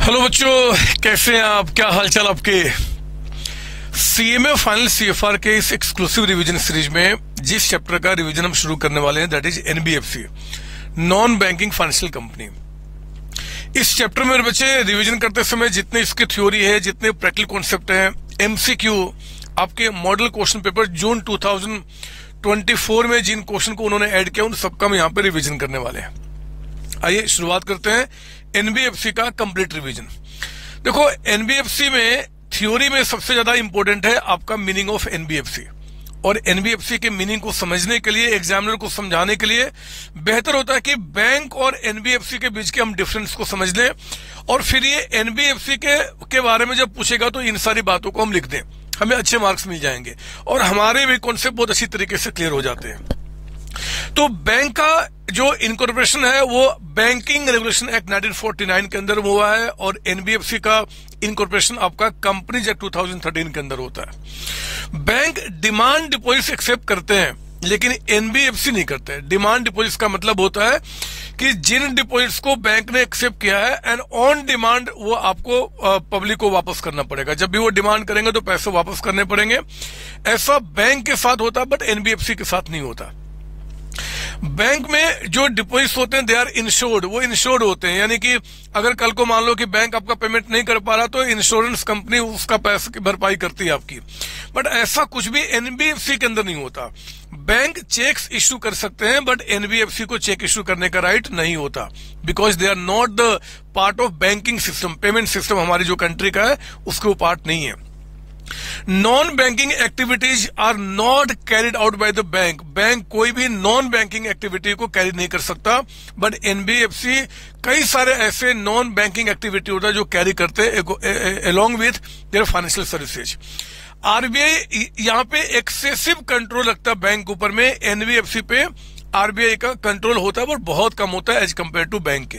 Hello बच्चों, कैसे हैं आप? क्या हालचाल आपके? सीएमए फाइनल सीएफआर के इस एक्सक्लूसिव रिवीजन सीरीज में जिस चैप्टर का रिवीजन हम शुरू करने वाले हैं that is NBFC, non banking financial company. इस चैप्टर में बच्चे रिवीजन करते समय जितने इसकी थ्योरी है, जितने प्रैक्टिकल कॉन्सेप्ट हैं, एमसीक्यू, आपके मॉडल क्वेश्चन पेपर जून 2024 में जिन क्वेश्चन को उन्होंने ऐड किया उन सबका हम यहाँ पे रिवीजन करने वाले हैं। आइए शुरुआत करते हैं एनबीएफसी का कंप्लीट रिवीजन। देखो, एनबीएफसी में थ्योरी में सबसे ज्यादा इंपॉर्टेंट है आपका मीनिंग ऑफ एनबीएफसी, और एनबीएफसी के मीनिंग को समझने के लिए, एग्जामिनर को समझाने के लिए बेहतर होता है कि बैंक और एनबीएफसी के बीच के हम डिफरेंस को समझ लें, और फिर ये एनबीएफसी के बारे में जब पूछेगा तो इन सारी बातों को हम लिख दें, हमें अच्छे मार्क्स मिल जाएंगे और हमारे भी कॉन्सेप्ट बहुत अच्छी तरीके से क्लियर हो जाते हैं। तो बैंक का जो इनकॉर्पोरेशन है वो बैंकिंग रेगुलेशन एक्ट 1949 के अंदर हुआ है, और एनबीएफसी का इनकॉर्पोरेशन आपका कंपनीज एक्ट 2013 के अंदर होता है। बैंक डिमांड डिपॉजिट्स एक्सेप्ट करते हैं लेकिन एनबीएफसी नहीं करते। डिमांड डिपॉजिट्स का मतलब होता है कि जिन डिपॉजिट्स को बैंक ने एक्सेप्ट किया है एंड ऑन डिमांड वो आपको पब्लिक को वापस करना पड़ेगा। जब भी वो डिमांड करेंगे तो पैसे वापस करने पड़ेंगे। ऐसा बैंक के साथ होता है बट एनबीएफसी के साथ नहीं होता। बैंक में जो डिपॉजिट्स होते हैं दे आर इंश्योर्ड, वो इंश्योर्ड होते हैं, यानी कि अगर कल को मान लो कि बैंक आपका पेमेंट नहीं कर पा रहा तो इंश्योरेंस कंपनी उसका पैसे की भरपाई करती है आपकी। बट ऐसा कुछ भी एनबीएफसी के अंदर नहीं होता। बैंक चेक्स इश्यू कर सकते हैं बट एनबीएफसी को चेक इश्यू करने का राइट नहीं होता, because they are not the part of banking system. Payment system हमारी जो कंट्री का है उसके वो पार्ट नहीं है। Non banking activities are not carried out by the bank. Bank कोई भी नॉन बैंकिंग एक्टिविटी को कैरी नहीं कर सकता, बट एनबीएफसी कई सारे ऐसे नॉन बैंकिंग एक्टिविटी होता है जो कैरी करते हैं along with their financial services. RBI यहाँ पे एक्सेसिव कंट्रोल रखता है बैंक ऊपर में, एनबीएफसी पे आरबीआई का कंट्रोल होता है पर बहुत कम होता है एज कंपेयर टू बैंक के।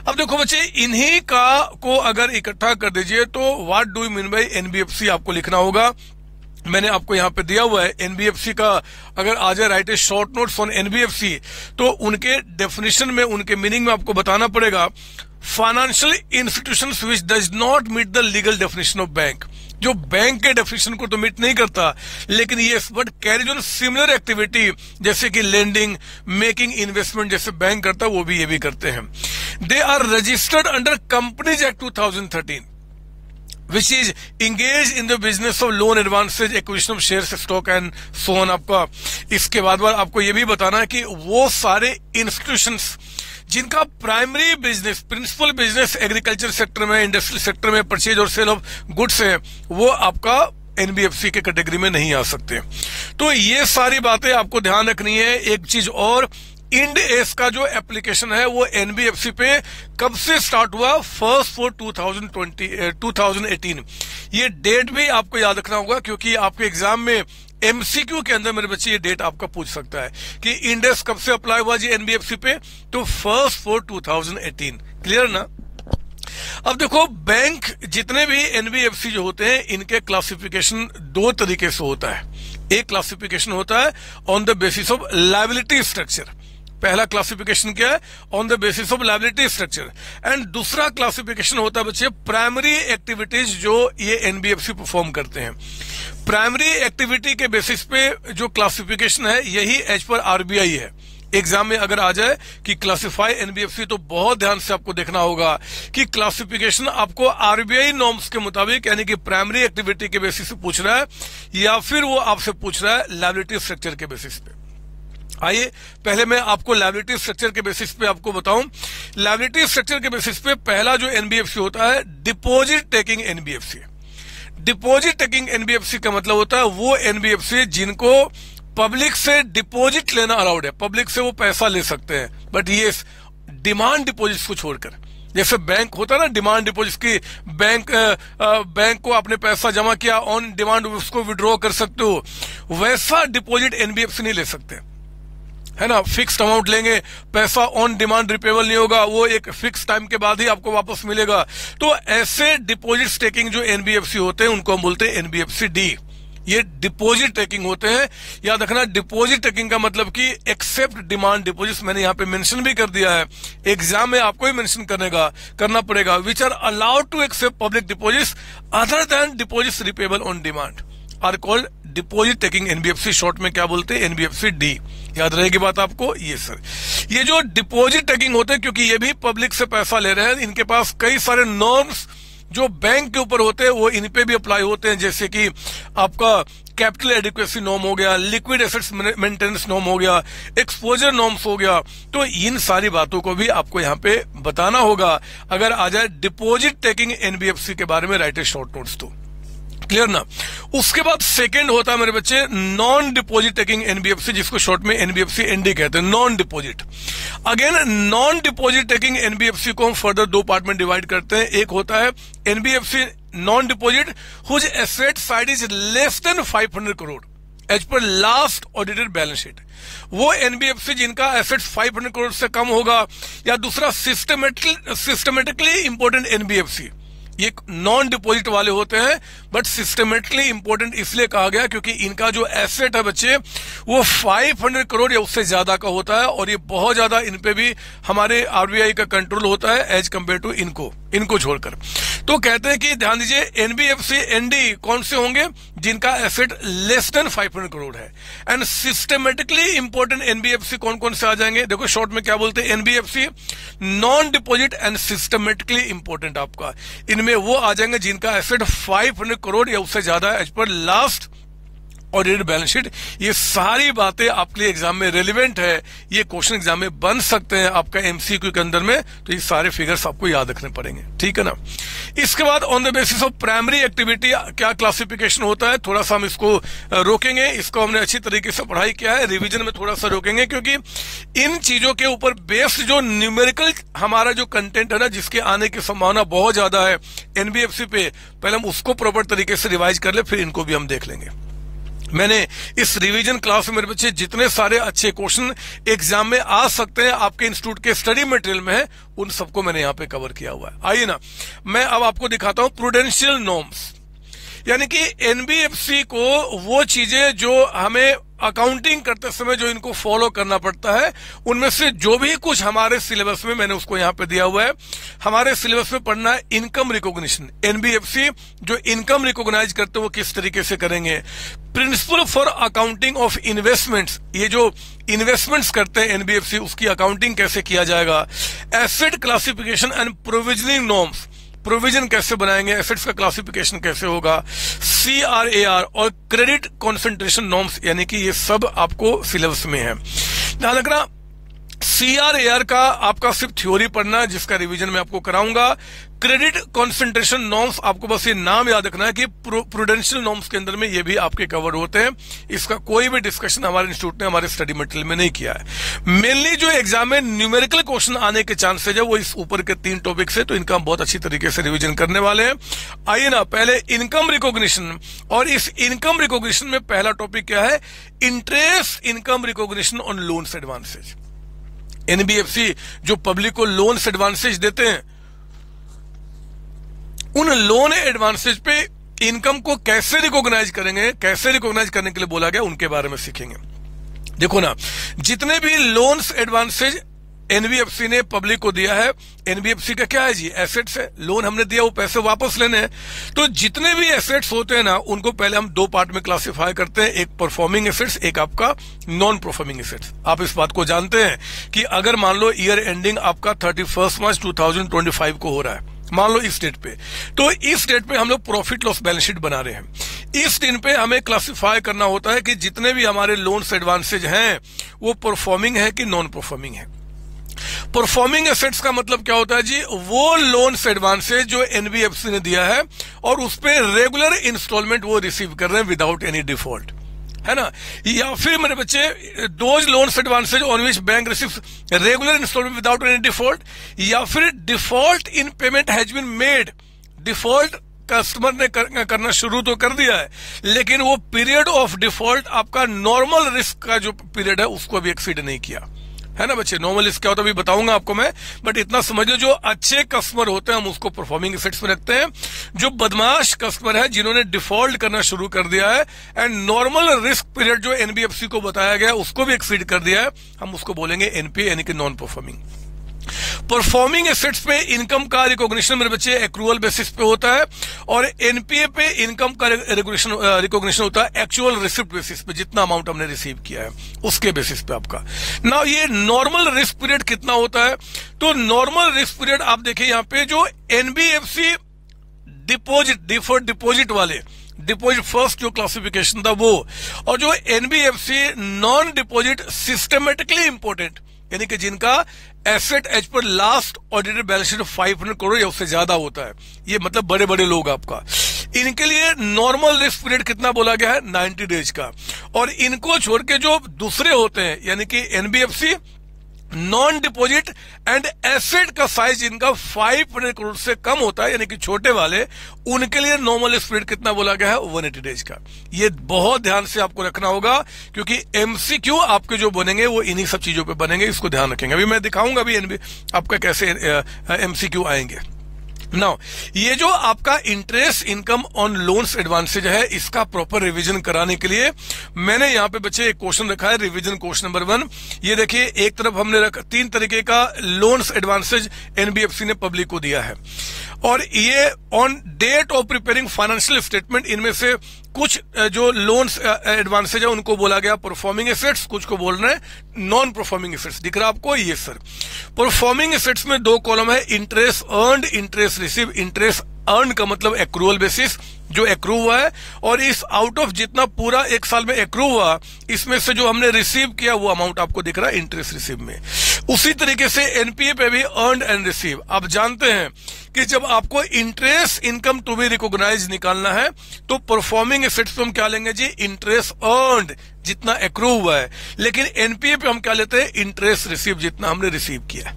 अब देखो बच्चे, इन्हीं का को अगर इकट्ठा कर दीजिए तो what do you mean by NBFC आपको लिखना होगा। मैंने आपको यहाँ पे दिया हुआ है एनबीएफसी का, अगर आ जाए right A short notes on NBFC तो उनके डेफिनेशन में, उनके मीनिंग में आपको बताना पड़ेगा financial institutions which does not meet the legal definition of bank. जो बैंक के डेफिनेशन को तो मीट नहीं करता लेकिन ये but carries on similar activity, जैसे कि लेंडिंग, मेकिंग इन्वेस्टमेंट जैसे बैंक करता है वो भी ये भी करते हैं। They are registered under companies act 2013 which is engaged in the business of loan advances, acquisition of shares, stock and so on। आपका इसके बाद आपको ये भी बताना है कि वो सारे इंस्टीट्यूशंस जिनका primary business, principal business agriculture sector में, इंडस्ट्रियल सेक्टर में परचेज और सेल ऑफ गुड्स है, वो आपका एनबीएफसी के कैटेगरी में नहीं आ सकते। तो ये सारी बातें आपको ध्यान रखनी है। एक चीज और, इंड एस का जो एप्लीकेशन है वो एनबीएफसी पे कब से स्टार्ट हुआ? 1/4/2018। ये डेट भी आपको याद रखना होगा क्योंकि आपके एग्जाम में एमसीक्यू के अंदर मेरे बच्चे ये डेट आपका पूछ सकता है कि इंड एस कब से अप्लाई हुआ जी एनबीएफसी पे, तो 1/4/2018। क्लियर ना? अब देखो, बैंक जितने भी एनबीएफसी जो होते हैं इनके क्लासिफिकेशन दो तरीके से होता है। एक क्लासिफिकेशन होता है on the basis of liability structure. पहला क्लासिफिकेशन क्या है? On the basis of liability structure. And दूसरा क्लासिफिकेशन होता है बच्चे प्राइमरी एक्टिविटीज जो ये एनबीएफसी परफॉर्म करते हैं। प्राइमरी एक्टिविटी के बेसिस पे जो क्लासिफिकेशन है यही एज पर आरबीआई है। एग्जाम में अगर आ जाए कि क्लासिफाई एनबीएफसी तो बहुत ध्यान से आपको देखना होगा कि क्लासिफिकेशन आपको आरबीआई नॉर्म्स के मुताबिक, यानी कि प्राइमरी एक्टिविटी के बेसिस पे पूछ रहा है या फिर वो आपसे पूछ रहा है लायबिलिटी स्ट्रक्चर के बेसिस पे। आइए पहले मैं आपको लायबिलिटी स्ट्रक्चर के बेसिस पे आपको बताऊं। लायबिलिटी स्ट्रक्चर के बेसिस पे पहला जो एनबीएफसी होता है deposit taking NBFC. Deposit taking NBFC का मतलब होता है वो एनबीएफसी जिनको पब्लिक से डिपॉजिट लेना अलाउड है, पब्लिक से वो पैसा ले सकते हैं, बट ये डिमांड डिपॉजिट्स को छोड़कर। जैसे बैंक होता है ना, डिमांड डिपॉजिट की बैंक को आपने पैसा जमा किया, ऑन डिमांड उसको विड्रॉ कर सकते हो, वैसा डिपॉजिट एनबीएफसी नहीं ले सकते, है ना। फिक्स्ड अमाउंट लेंगे, पैसा ऑन डिमांड रिपेबल नहीं होगा, वो एक फिक्स टाइम के बाद ही आपको वापस मिलेगा। तो ऐसे डिपॉजिट टेकिंग जो एनबीएफसी होते हैं उनको हम बोलते हैं एनबीएफसी डी। ये डिपॉजिट टेकिंग होते हैं। याद रखना, डिपॉजिट टेकिंग का मतलब कि एक्सेप्ट डिमांड डिपॉजिट, मैंने यहाँ पे मेंशन भी कर दिया है, एग्जाम में आपको ही मेंशन करना पड़ेगा, which are allowed to accept public deposits other than deposits repayable on demand are called deposit taking NBFC, short में क्या बोलते हैं, एनबीएफसी डी। याद रहेगी बात आपको। ये सर, ये जो डिपॉजिट टेकिंग होते हैं, क्योंकि ये भी पब्लिक से पैसा ले रहे हैं, इनके पास कई सारे नॉर्म्स जो बैंक के ऊपर होते हैं वो इन पे भी अप्लाई होते हैं, जैसे कि आपका कैपिटल एडिक्वेसी नॉर्म हो गया, लिक्विड एसेट्स मेंटेनेंस नॉर्म हो गया, एक्सपोजर नॉर्म्स हो गया। तो इन सारी बातों को भी आपको यहाँ पे बताना होगा अगर आ जाए डिपॉजिट टेकिंग एनबीएफसी के बारे में राइट शॉर्ट नोट्स तो। क्लियर ना। उसके बाद सेकंड होता है मेरे बच्चे नॉन डिपॉजिट टेकिंग एनबीएफसी, जिसको शॉर्ट में एनबीएफसी एनडी कहते हैं, non deposit. Again non deposit taking NBFC को हम फर्दर दो पार्ट में डिवाइड करते हैं। एक होता है NBFC non deposit whose asset side is less than 500 crore as per last audited balance sheet. वो एनबीएफसी जिनका एसेट 500 करोड़ से कम होगा, या दूसरा सिस्टमेटिकली इंपॉर्टेंट एनबीएफसी, ये नॉन डिपॉजिट वाले होते हैं, बट सिस्टमेटिकली इंपॉर्टेंट इसलिए कहा गया क्योंकि इनका जो एसेट है बच्चे वो 500 करोड़ या उससे ज्यादा का होता है, और ये बहुत ज्यादा इन पे भी हमारे आरबीआई का कंट्रोल होता है एज कंपेयर टू इनको छोड़कर। तो कहते हैं कि ध्यान दीजिए एनबीएफसी एनडी कौन से होंगे, जिनका एसेट लेस देन 500 करोड़ है। एंड सिस्टमेटिकली इंपॉर्टेंट एनबीएफसी कौन कौन से आ जाएंगे, देखो शॉर्ट में क्या बोलते हैं, NBFC non deposit and systematically important, आपका इनमें वो आ जाएंगे जिनका एसेट 500 करोड़ या उससे ज्यादा as per last audited balance sheet. ये सारी बातें आपके लिए एग्जाम में रेलिवेंट है, ये क्वेश्चन एग्जाम में बन सकते हैं आपका एमसीक्यू के अंदर में, तो ये सारे फिगर्स आपको याद रखने पड़ेंगे, ठीक है ना। इसके बाद on the basis of primary activity क्या क्लासिफिकेशन होता है, थोड़ा सा हम इसको रोकेंगे, इसको हमने अच्छी तरीके से पढ़ाई किया है, रिवीजन में थोड़ा सा रोकेंगे, क्योंकि इन चीजों के ऊपर बेस्ड जो न्यूमेरिकल हमारा जो कंटेंट है ना, जिसके आने की संभावना बहुत ज्यादा है एनबीएफसी पे, पहले हम उसको प्रॉपर तरीके से रिवाइज कर ले, फिर इनको भी हम देख लेंगे। मैंने इस रिवीजन क्लास में मेरे बच्चे जितने सारे अच्छे क्वेश्चन एग्जाम में आ सकते हैं आपके इंस्टीट्यूट के स्टडी मटेरियल में है, उन सबको मैंने यहां पे कवर किया हुआ है। आइए ना, मैं अब आपको दिखाता हूं प्रूडेंशियल नॉर्म्स, यानी कि एनबीएफसी को वो चीजें जो हमें अकाउंटिंग करते समय जो इनको फॉलो करना पड़ता है, उनमें से जो भी कुछ हमारे सिलेबस में मैंने उसको यहां पे दिया हुआ है। हमारे सिलेबस में पढ़ना है इनकम रिकॉग्निशन, एनबीएफसी जो इनकम रिकॉग्नाइज करते हैं वो किस तरीके से करेंगे, principle for accounting of investments, ये जो इन्वेस्टमेंट्स करते हैं एनबीएफसी उसकी अकाउंटिंग कैसे किया जाएगा, asset classification and provisioning norms, provision कैसे बनाएंगे, एसेट्स का क्लासिफिकेशन कैसे होगा, CRAR और क्रेडिट कॉन्सेंट्रेशन नॉर्म्स, यानी कि ये सब आपको सिलेबस में है। ध्यान रखना CRAR का आपका सिर्फ थ्योरी पढ़ना है, जिसका रिवीजन मैं आपको कराऊंगा। क्रेडिट कॉन्सेंट्रेशन नॉर्म्स आपको बस ये नाम याद रखना है कि प्रूडेंशियल नॉर्म्स के अंदर में ये भी आपके कवर होते हैं। इसका कोई भी डिस्कशन हमारे इंस्टीट्यूट ने हमारे स्टडी मटेरियल में नहीं किया है। मेनली जो एग्जाम में न्यूमेरिकल क्वेश्चन आने के चांसेज है वो इस ऊपर के 3 टॉपिक से, तो इनका हम बहुत अच्छी तरीके से रिवीजन करने वाले हैं। आइए ना, पहले इनकम रिकॉग्निशन, और इस इनकम रिकॉग्निशन में पहला टॉपिक क्या है, interest income recognition on loans advances. NBFC जो पब्लिक को लोन्स एडवांसेज देते हैं, उन लोन एडवांसेज पे इनकम को कैसे रिकॉग्नाइज करेंगे, कैसे रिकॉग्नाइज करने के लिए बोला गया, उनके बारे में सीखेंगे। देखो ना, जितने भी लोन्स एडवांसेज एनबीएफसी ने पब्लिक को दिया है, एनबीएफसी का क्या है जी, एसेट्स है, लोन हमने दिया वो पैसे वापस लेने हैं। तो जितने भी एसेट्स होते हैं ना, उनको पहले हम 2 पार्ट में क्लासिफाई करते हैं, एक परफॉर्मिंग एसेट्स, एक आपका नॉन परफॉर्मिंग एसेट्स। आप इस बात को जानते हैं कि अगर मान लो ईयर एंडिंग आपका 31 मार्च 2025 को हो रहा है, मान लो इस डेट पे, तो इस डेट पे हम लोग प्रॉफिट लॉस बैलेंस शीट बना रहे हैं। इस दिन पे हमें क्लासिफाई करना होता है कि जितने भी हमारे लोन्स एडवांसेज हैं वो परफॉर्मिंग है कि नॉन परफॉर्मिंग है। परफॉर्मिंग एसेट्स का मतलब क्या होता है जी, वो लोन्स एडवांसेज जो एनबीएफसी ने दिया है और उस पे रेगुलर इंस्टॉलमेंट वो रिसीव कर रहे हैं विदाउट एनी डिफॉल्ट, है ना। या फिर मेरे बच्चे those loans advances on which bank receives regular instalment without any default, या फिर default in payment has been made, default customer ने करना शुरू तो कर दिया है, लेकिन वो पीरियड ऑफ डिफॉल्ट आपका नॉर्मल रिस्क का जो पीरियड है उसको अभी एक्सीड नहीं किया, है ना बच्चे। नॉर्मल लिस्ट क्या होता है अभी बताऊंगा आपको मैं, बट इतना समझ लो जो अच्छे कस्टमर होते हैं हम उसको परफॉर्मिंग एसेट्स में रखते हैं। जो बदमाश कस्टमर है जिन्होंने डिफॉल्ट करना शुरू कर दिया है एंड नॉर्मल रिस्क पीरियड जो एनबीएफसी को बताया गया उसको भी एक्सीड कर दिया है, हम उसको बोलेंगे एनपीए यानी कि नॉन परफॉर्मिंग। परफॉर्मिंग एसेट्स पे इनकम का रिकॉग्निशन मेरे बच्चे एक्रूअल बेसिस पे होता है और एनपीए पे इनकम का रिकॉग्निशन होता है एक्चुअल रिसिप्ट बेसिस पे, जितना अमाउंट हमने रिसीव किया है उसके बेसिस पे आपका। नाउ ये नॉर्मल रिस्क पीरियड कितना होता है, तो नॉर्मल रिस्क पीरियड आप देखिए यहाँ पे जो एनबीएफसी डिपॉजिट डिफर्ड डिपॉजिट वाले डिपॉजिट फर्स्ट जो क्लासिफिकेशन था वो, और जो NBFC non deposit systematically important यानी कि जिनका asset as per last audited balance sheet 500 crore या उससे ज्यादा होता है, ये मतलब बड़े बड़े लोग आपका, इनके लिए नॉर्मल रिस्क पीरियड कितना बोला गया है 90 डेज का। और इनको छोड़ के जो दूसरे होते हैं यानी कि NBFC non deposit and asset का साइज इनका 500 करोड़ से कम होता है यानी कि छोटे वाले, उनके लिए नॉर्मल स्पीड कितना बोला गया है 180 डेज का। ये बहुत ध्यान से आपको रखना होगा क्योंकि एमसीक्यू आपके जो बनेंगे वो इन्हीं सब चीजों पे बनेंगे, इसको ध्यान रखेंगे। अभी मैं दिखाऊंगा अभी आपका कैसे एमसीक्यू आएंगे। नाउ ये जो आपका interest income on loans advances है इसका प्रॉपर रिवीजन कराने के लिए मैंने यहाँ पे बच्चे एक क्वेश्चन रखा है, रिवीजन क्वेश्चन नंबर 1। ये देखिए एक तरफ हमने रखा 3 तरीके का लोन्स एडवांसेज एनबीएफसी ने पब्लिक को दिया है और ये on date of preparing financial statement इनमें से कुछ जो लोन्स एडवांसेज है उनको बोला गया परफॉर्मिंग एसेट्स, कुछ को बोल रहे हैं नॉन परफॉर्मिंग एसेट्स। दिख रहा है आपको ये सर। परफॉर्मिंग एसेट्स में 2 कॉलम है, interest earned, interest receive. Interest earn का मतलब एक्रूअल बेसिस जो एक्रू हुआ है, और इस आउट ऑफ जितना पूरा एक साल में एक्रू हुआ इसमें से जो हमने रिसीव किया वो अमाउंट आपको दिख रहा है इंटरेस्ट रिसीव में। उसी तरीके से एनपीए पे भी अर्न एंड रिसीव। आप जानते हैं कि जब आपको interest income to be recognise निकालना है तो परफॉर्मिंग एसेट्स पे हम क्या लेंगे जी इंटरेस्ट अर्न्ड जितना एक्रू हुआ है, लेकिन एनपीए पे हम क्या लेते हैं इंटरेस्ट रिसीव जितना हमने रिसीव किया।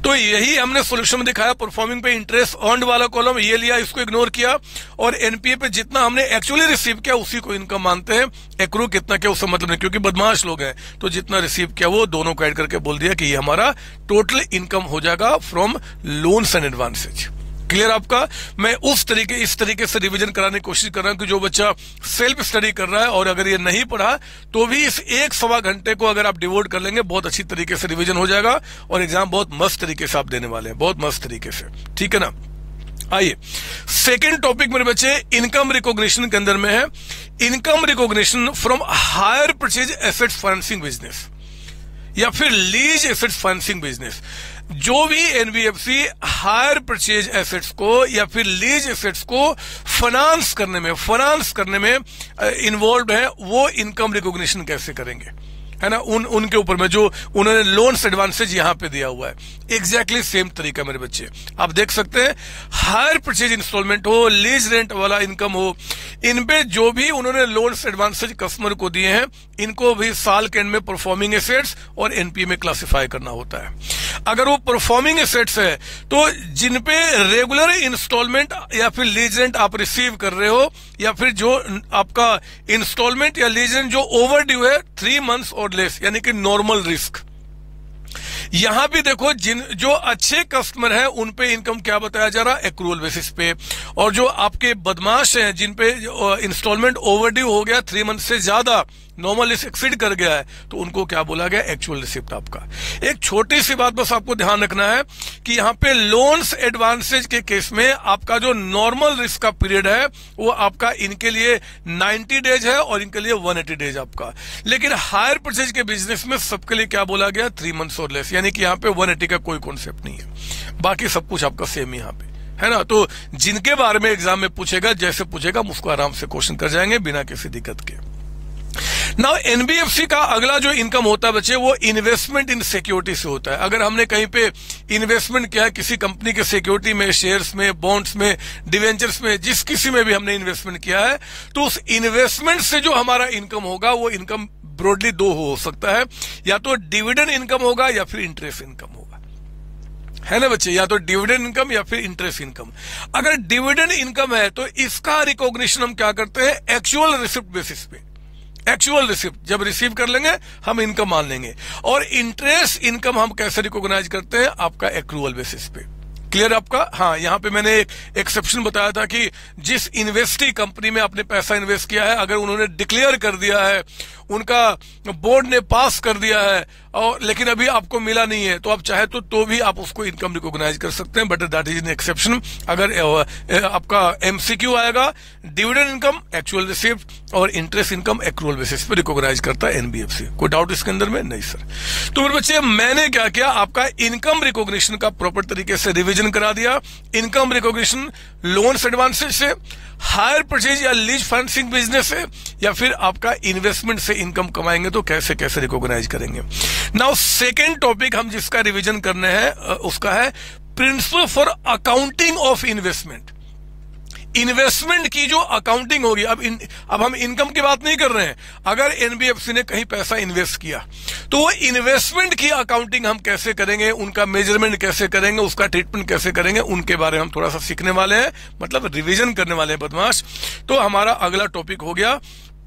तो यही हमने सॉल्यूशन में दिखाया। परफॉर्मिंग पे इंटरेस्ट अर्न्ड वाला कॉलम ये लिया, इसको इग्नोर किया, और एनपीए पे जितना हमने एक्चुअली रिसीव किया उसी को इनकम मानते हैं। एक्रू कितना क्या उससे मतलब नहीं क्योंकि बदमाश लोग हैं, तो जितना रिसीव किया वो दोनों को ऐड करके बोल दिया कि ये हमारा टोटल इनकम हो जाएगा from loans and advances. Clear आपका। मैं इस तरीके से रिवीजन कराने की कोशिश कर रहा हूं कि जो बच्चा सेल्फ स्टडी कर रहा है और अगर ये नहीं पढ़ा तो भी इस 1-1.25 घंटे को अगर आप डिवोट कर लेंगे बहुत अच्छी तरीके से रिवीजन हो जाएगा और एग्जाम बहुत मस्त तरीके से आप देने वाले हैं, बहुत मस्त तरीके से। ठीक है ना। आइए सेकेंड टॉपिक मेरे बच्चे इनकम रिकॉग्निशन के अंदर में है, income recognition from hire purchase assets financing business या फिर लीज एसेट्स फाइनेंसिंग बिजनेस। जो भी एनबीएफसी हायर परचेज एसेट्स को या फिर लीज एसेट्स को फाइनेंस करने में इन्वॉल्व है वो इनकम रिकॉग्निशन कैसे करेंगे, है ना। उनके ऊपर में जो उन्होंने लोन्स एडवांसेज यहां पे दिया हुआ है एग्जैक्टली सेम तरीका मेरे बच्चे आप देख सकते हैं। हायर परचेज इंस्टॉलमेंट हो, लीज रेंट वाला इनकम हो, इन पे जो भी उन्होंने लोन्स एडवांसेज कस्टमर को दिए हैं इनको भी साल के एंड में परफॉर्मिंग एसेट्स और एनपीए में क्लासिफाई करना होता है। अगर वो परफॉर्मिंग एसेट्स है तो जिन पे रेगुलर इंस्टॉलमेंट या फिर लीज रेंट आप रिसीव कर रहे हो या फिर जो आपका इंस्टॉलमेंट या लीज रेंट जो ओवर ड्यू है 3 मंथ्स और लेस यानी कि नॉर्मल रिस्क। यहां भी देखो जो अच्छे कस्टमर हैं उन पे इनकम क्या बताया जा रहा है एक्रूअल बेसिस पे, और जो आपके बदमाश हैं जिन पे इंस्टॉलमेंट ओवरड्यू हो गया 3 मंथ से ज्यादा नॉर्मल एक्सीड कर गया है तो उनको क्या बोला गया एक्चुअल रिसिप्ट आपका। एक छोटी सी बात बस आपको ध्यान रखना है कि यहाँ पे लोन्स एडवांसेज के केस में आपका जो नॉर्मल रिस्क का पीरियड है वो आपका इनके लिए 90 डेज है और इनके लिए 180 डेज आपका, लेकिन हायर परचेज के बिजनेस में सबके लिए क्या बोला गया 3 मंथ्स और लेस, यानी कि यहाँ पे 180 का कोई कॉन्सेप्ट नहीं है, बाकी सब कुछ आपका सेम यहाँ पे है ना। तो जिनके बारे में एग्जाम में पूछेगा जैसे पूछेगा हम उसको आराम से क्वेश्चन कर जाएंगे बिना किसी दिक्कत के। नाउ एनबीएफसी का अगला जो इनकम होता है बच्चे वो इन्वेस्टमेंट इन सिक्योरिटी से होता है। अगर हमने कहीं पे इन्वेस्टमेंट किया किसी कंपनी के सिक्योरिटी में, शेयर्स में, बॉन्ड्स में, डिवेंचर्स में, जिस किसी में भी हमने इन्वेस्टमेंट किया है तो उस इन्वेस्टमेंट से जो हमारा इनकम होगा वो इनकम ब्रॉडली 2 हो सकता है, या तो डिविडेंड इनकम होगा या फिर इंटरेस्ट इनकम होगा, है ना बच्चे, या तो डिविडेंड इनकम या फिर इंटरेस्ट इनकम। अगर डिविडेंड इनकम है तो इसका रिकॉग्निशन हम क्या करते हैं एक्चुअल रिसिप्ट बेसिस पे, एक्चुअल रिसिप्ट जब रिसीव कर लेंगे हम इनकम मान लेंगे। और इंटरेस्ट इनकम हम कैसे रिकॉग्नाइज करते हैं? आपका एक्रूअल बेसिस पे। क्लियर आपका? हाँ, यहां पे मैंने एक एक्सेप्शन बताया था कि जिस इन्वेस्टी कंपनी में आपने पैसा इन्वेस्ट किया है, अगर उन्होंने डिक्लेयर कर दिया है, उनका बोर्ड ने पास कर दिया है, और लेकिन अभी आपको मिला नहीं है, तो आप चाहे तो भी आप उसको इनकम रिकॉग्नाइज कर सकते हैं, but that is an exception. अगर आपका एमसीक्यू आएगा, डिविडेंड इनकम एक्चुअल रिसिप्ट और इंटरेस्ट इनकम एक्रूअल बेसिस पे रिकॉग्नाइज करता है एनबीएफसी। कोई डाउट इसके अंदर में? नहीं सर। तो मेरे बच्चे, मैंने क्या किया, आपका इनकम रिकॉग्निशन का प्रॉपर तरीके से रिविजन करा दिया। इनकम रिकॉग्निशन लोन्स एडवांसेज से, हायर परचेज या लीज फाइनेंसिंग बिजनेस से, या फिर आपका इन्वेस्टमेंट से इनकम कमाएंगे तो कैसे कैसे रिकॉग्नाइज करेंगे। नाउ सेकेंड टॉपिक हम जिसका रिवीजन करने हैं उसका है principle for accounting of investment. Investment की जो अकाउंटिंग होगी, अब हम इनकम की बात नहीं कर रहे हैं। अगर एनबीएफसी ने कहीं पैसा इन्वेस्ट किया तो वो इन्वेस्टमेंट की अकाउंटिंग हम कैसे करेंगे, उनका मेजरमेंट कैसे करेंगे, उसका ट्रीटमेंट कैसे करेंगे, उनके बारे में हम थोड़ा सा सीखने वाले हैं, मतलब रिवीजन करने वाले हैं बदमाश। तो हमारा अगला टॉपिक हो गया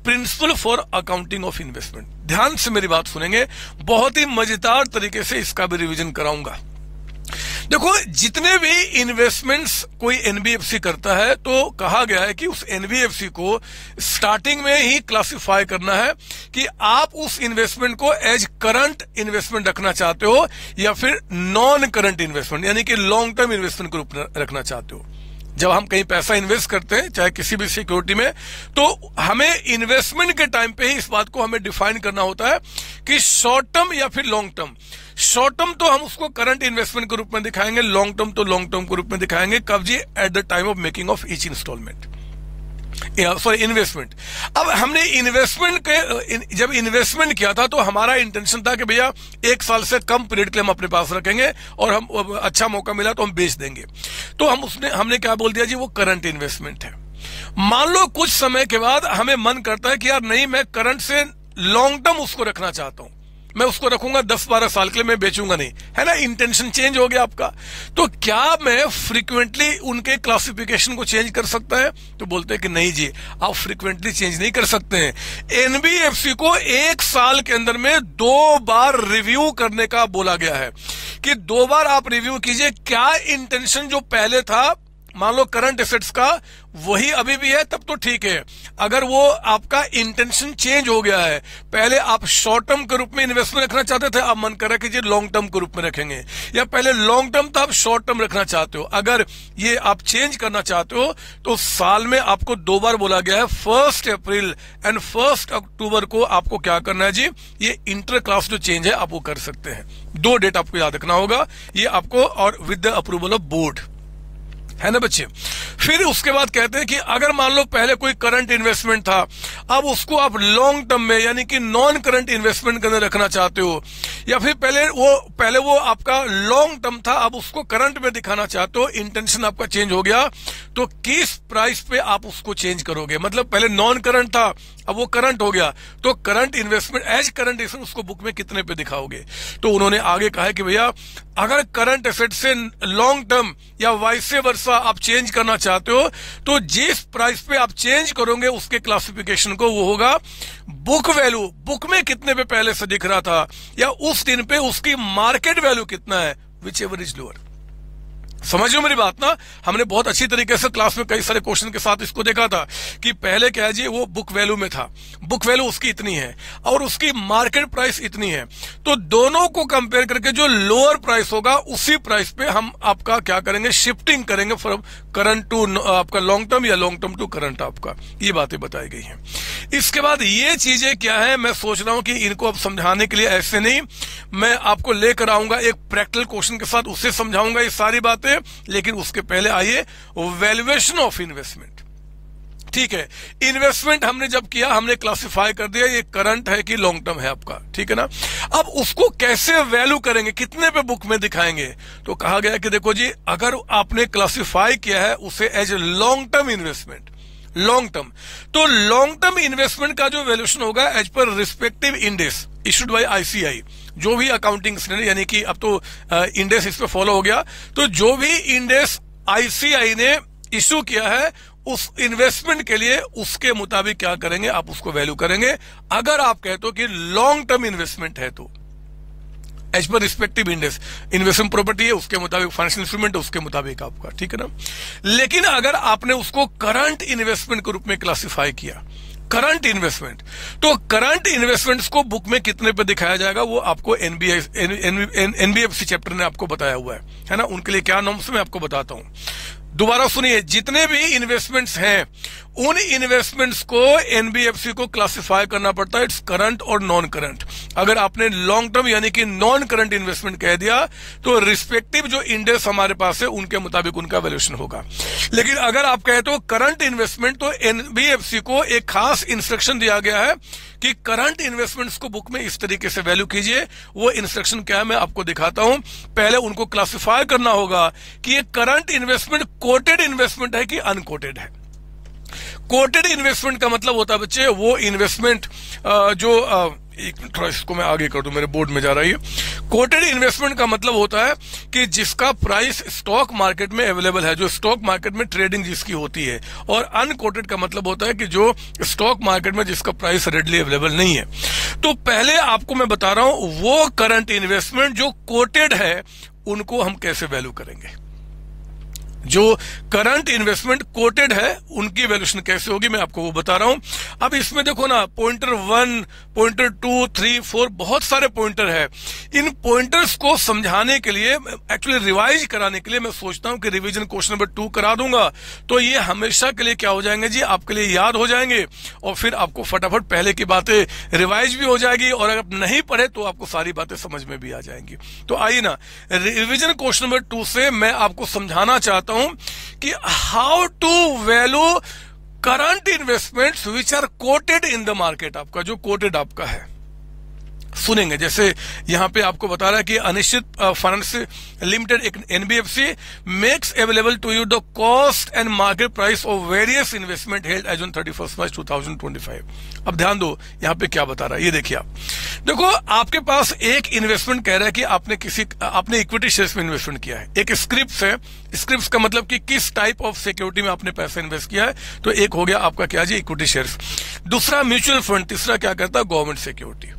principle for accounting of investment. ध्यान से मेरी बात सुनेंगे, बहुत ही मजेदार तरीके से इसका भी रिवीजन कराऊंगा। देखो, जितने भी इन्वेस्टमेंट्स कोई एनबीएफसी करता है तो कहा गया है कि उस एनबीएफसी को स्टार्टिंग में ही क्लासिफाई करना है कि आप उस इन्वेस्टमेंट को एज करंट इन्वेस्टमेंट रखना चाहते हो या फिर नॉन करंट इन्वेस्टमेंट यानी कि लॉन्ग टर्म इन्वेस्टमेंट के रूप में रखना चाहते हो। जब हम कहीं पैसा इन्वेस्ट करते हैं, चाहे किसी भी सिक्योरिटी में, तो हमें इन्वेस्टमेंट के टाइम पे ही इस बात को हमें डिफाइन करना होता है कि शॉर्ट टर्म या फिर लॉन्ग टर्म। शॉर्ट टर्म तो हम उसको करंट इन्वेस्टमेंट के रूप में दिखाएंगे, लॉन्ग टर्म तो लॉन्ग टर्म के रूप में दिखाएंगे। कब जी? At the time of making of each instalment, sorry investment. अब हमने इन्वेस्टमेंट के जब इन्वेस्टमेंट किया था तो हमारा इंटेंशन था कि भैया 1 साल से कम पीरियड के लिए हम अपने पास रखेंगे और हम अच्छा मौका मिला तो हम बेच देंगे। तो हमने क्या बोल दिया जी, वो करंट इन्वेस्टमेंट है। मान लो कुछ समय के बाद हमें मन करता है कि यार नहीं, मैं करंट से लॉन्ग टर्म उसको रखना चाहता हूं, मैं उसको रखूंगा 10-12 साल के लिए, मैं बेचूंगा नहीं, है ना। इंटेंशन चेंज हो गया आपका। तो क्या मैं फ्रीक्वेंटली उनके क्लासिफिकेशन को चेंज कर सकता है? तो बोलते हैं कि नहीं जी, आप फ्रीक्वेंटली चेंज नहीं कर सकते हैं। एनबीएफसी को 1 साल के अंदर में 2 बार रिव्यू करने का बोला गया है कि 2 बार आप रिव्यू कीजिए, क्या इंटेंशन जो पहले था, मान लो करंट एसेट्स का, वही अभी भी है तब तो ठीक है। अगर वो आपका इंटेंशन चेंज हो गया है, पहले आप शॉर्ट टर्म के रूप में इन्वेस्टमेंट रखना चाहते थे, अब मन कर रहा है कि जी लॉन्ग टर्म के रूप में रखेंगे, या पहले लॉन्ग टर्म था अब शॉर्ट टर्म रखना चाहते हो, अगर ये आप चेंज करना चाहते हो तो साल में आपको 2 बार बोला गया है, 1 अप्रैल एंड 1 अक्टूबर को आपको क्या करना है जी, ये इंटर क्लास जो चेंज है आप वो कर सकते हैं। 2 डेट आपको याद रखना होगा, ये आपको, और with the approval of board, है ना बच्चे। फिर उसके बाद कहते हैं कि अगर मान लो पहले कोई करंट इन्वेस्टमेंट था, अब उसको आप लॉन्ग टर्म में यानी कि नॉन करंट इन्वेस्टमेंट के अंदर रखना चाहते हो, या फिर पहले वो आपका लॉन्ग टर्म था, अब उसको करंट में दिखाना चाहते हो, इंटेंशन आपका चेंज हो गया, तो किस प्राइस पे आप उसको चेंज करोगे। मतलब पहले नॉन करंट था, अब वो करंट हो गया, तो current investment as current asset उसको बुक में कितने पे दिखाओगे। तो उन्होंने आगे कहा है कि भैया अगर करंट एसेट से लॉन्ग टर्म या वाइस वर्सा आप चेंज करना चाहते हो, तो जिस प्राइस पे आप चेंज करोगे उसके क्लासिफिकेशन को वो होगा बुक वैल्यू, बुक में कितने पे पहले से दिख रहा था, या उस दिन पे उसकी मार्केट वैल्यू कितना है, विच एवर इज लोअर। समझो मेरी बात ना। हमने बहुत अच्छी तरीके से क्लास में कई सारे क्वेश्चन के साथ इसको देखा था कि पहले क्या है जी, वो बुक वैल्यू में था, बुक वैल्यू उसकी इतनी है और उसकी मार्केट प्राइस इतनी है, तो दोनों को कंपेयर करके जो लोअर प्राइस होगा उसी प्राइस पे हम आपका क्या करेंगे, शिफ्टिंग करेंगे फ्रॉम करंट टू आपका लॉन्ग टर्म या लॉन्ग टर्म टू करंट। आपका ये बातें बताई गई हैं। इसके बाद ये चीजें क्या है, मैं सोच रहा हूं कि इनको अब समझाने के लिए ऐसे नहीं, मैं आपको लेकर आऊंगा एक प्रैक्टिकल क्वेश्चन के साथ, उससे समझाऊंगा ये सारी बातें। लेकिन उसके पहले आइए वैल्यूएशन ऑफ इन्वेस्टमेंट। ठीक है, इन्वेस्टमेंट हमने जब किया, हमने क्लासिफाई कर दिया ये करंट है कि लॉन्ग टर्म है आपका, ठीक है ना। अब उसको कैसे वैल्यू करेंगे, कितने पे बुक में दिखाएंगे। तो कहा गया कि देखो जी, अगर आपने क्लासिफाई किया है उसे as a long term investment, long term, तो लॉन्ग टर्म इन्वेस्टमेंट का जो वैल्यूएशन होगा as per respective index issued by ICI, जो भी अकाउंटिंग स्टैंडर्ड, यानी कि अब तो इंडेक्स इस पे फॉलो हो गया, तो जो भी इंडेक्स आईसीआई ने इशू किया है उस इन्वेस्टमेंट के लिए उसके मुताबिक क्या करेंगे, आप उसको वैल्यू करेंगे। अगर आप कहते हो कि लॉन्ग टर्म इन्वेस्टमेंट है तो as per respective index, investment property है उसके मुताबिक, फाइनेंशियल इंस्ट्रूमेंट है उसके मुताबिक आपका, ठीक है ना। लेकिन अगर आपने उसको करंट इन्वेस्टमेंट के रूप में क्लासिफाई किया, करंट इन्वेस्टमेंट, तो करंट इन्वेस्टमेंट्स को बुक में कितने पे दिखाया जाएगा वो आपको एनबीएफसी चैप्टर ने आपको बताया हुआ है ना। उनके लिए क्या नॉर्म्स मैं आपको बताता हूं, दोबारा सुनिए। जितने भी इन्वेस्टमेंट्स हैं उन इन्वेस्टमेंट्स को एनबीएफसी को क्लासिफाई करना पड़ता है, इट्स करंट और नॉन करंट। अगर आपने लॉन्ग टर्म यानी कि नॉन करंट इन्वेस्टमेंट कह दिया तो रिस्पेक्टिव जो इंडेक्स हमारे पास है उनके मुताबिक उनका वैल्यूएशन होगा। लेकिन अगर आप कहते हो करंट इन्वेस्टमेंट, तो एनबीएफसी को एक खास इंस्ट्रक्शन दिया गया है कि करंट इन्वेस्टमेंट्स को बुक में इस तरीके से वैल्यू कीजिए। वो इंस्ट्रक्शन क्या है मैं आपको दिखाता हूं। पहले उनको क्लासिफाई करना होगा कि ये करंट इन्वेस्टमेंट कोटेड इन्वेस्टमेंट है कि अनकोटेड है। कोटेड इन्वेस्टमेंट का मतलब होता है बच्चे वो इन्वेस्टमेंट जो एक मिनट थोड़ा इसको मैं आगे कर दूं, मेरे बोर्ड में जा रहा है। कोटेड इन्वेस्टमेंट का मतलब होता है कि जिसका प्राइस स्टॉक मार्केट में अवेलेबल है, जो स्टॉक मार्केट में ट्रेडिंग जिसकी होती है। और अनकोटेड का मतलब होता है कि जो स्टॉक मार्केट में जिसका प्राइस रेडली अवेलेबल नहीं है। तो पहले आपको मैं बता रहा हूं वो करंट इन्वेस्टमेंट जो कोटेड है उनको हम कैसे वैल्यू करेंगे। जो करंट इन्वेस्टमेंट कोटेड है उनकी वैल्यूएशन कैसे होगी मैं आपको वो बता रहा हूं। अब इसमें देखो ना, पॉइंटर 1, पॉइंटर 2, 3, 4 बहुत सारे पॉइंटर है। इन पॉइंटर्स को समझाने के लिए, एक्चुअली रिवाइज कराने के लिए मैं सोचता हूं कि रिवीजन क्वेश्चन नंबर 2 करा दूंगा, तो ये हमेशा के लिए क्या हो जाएंगे जी, आपके लिए याद हो जाएंगे और फिर आपको फटाफट पहले की बातें रिवाइज भी हो जाएगी और अगर आप नहीं पढ़े तो आपको सारी बातें समझ में भी आ जाएंगी। तो आइए ना, रिवीजन क्वेश्चन नंबर 2 से मैं आपको समझाना चाहता हूं कि how to value current investments which are quoted in the market. आपका जो कोटेड आपका है सुनेंगे, जैसे यहां पे आपको बता रहा है कि अनिश्चित फाइनेंस लिमिटेड एक NBFC makes available to you the cost and market price of various investment held as on 31 March 2025। अब ध्यान दो यहां पे क्या बता रहा है, ये देखिए। आप देखो, आपके पास एक इन्वेस्टमेंट कह रहा है कि आपने इक्विटी शेयर्स में इन्वेस्टमेंट किया है। एक स्क्रिप्स है, स्क्रिप्स का मतलब कि किस टाइप ऑफ सिक्योरिटी में आपने पैसा इन्वेस्ट किया है। तो एक हो गया आपका क्या जी, इक्विटी शेयर्स। दूसरा म्यूचुअल फंड, तीसरा क्या करता है, गवर्नमेंट सिक्योरिटी।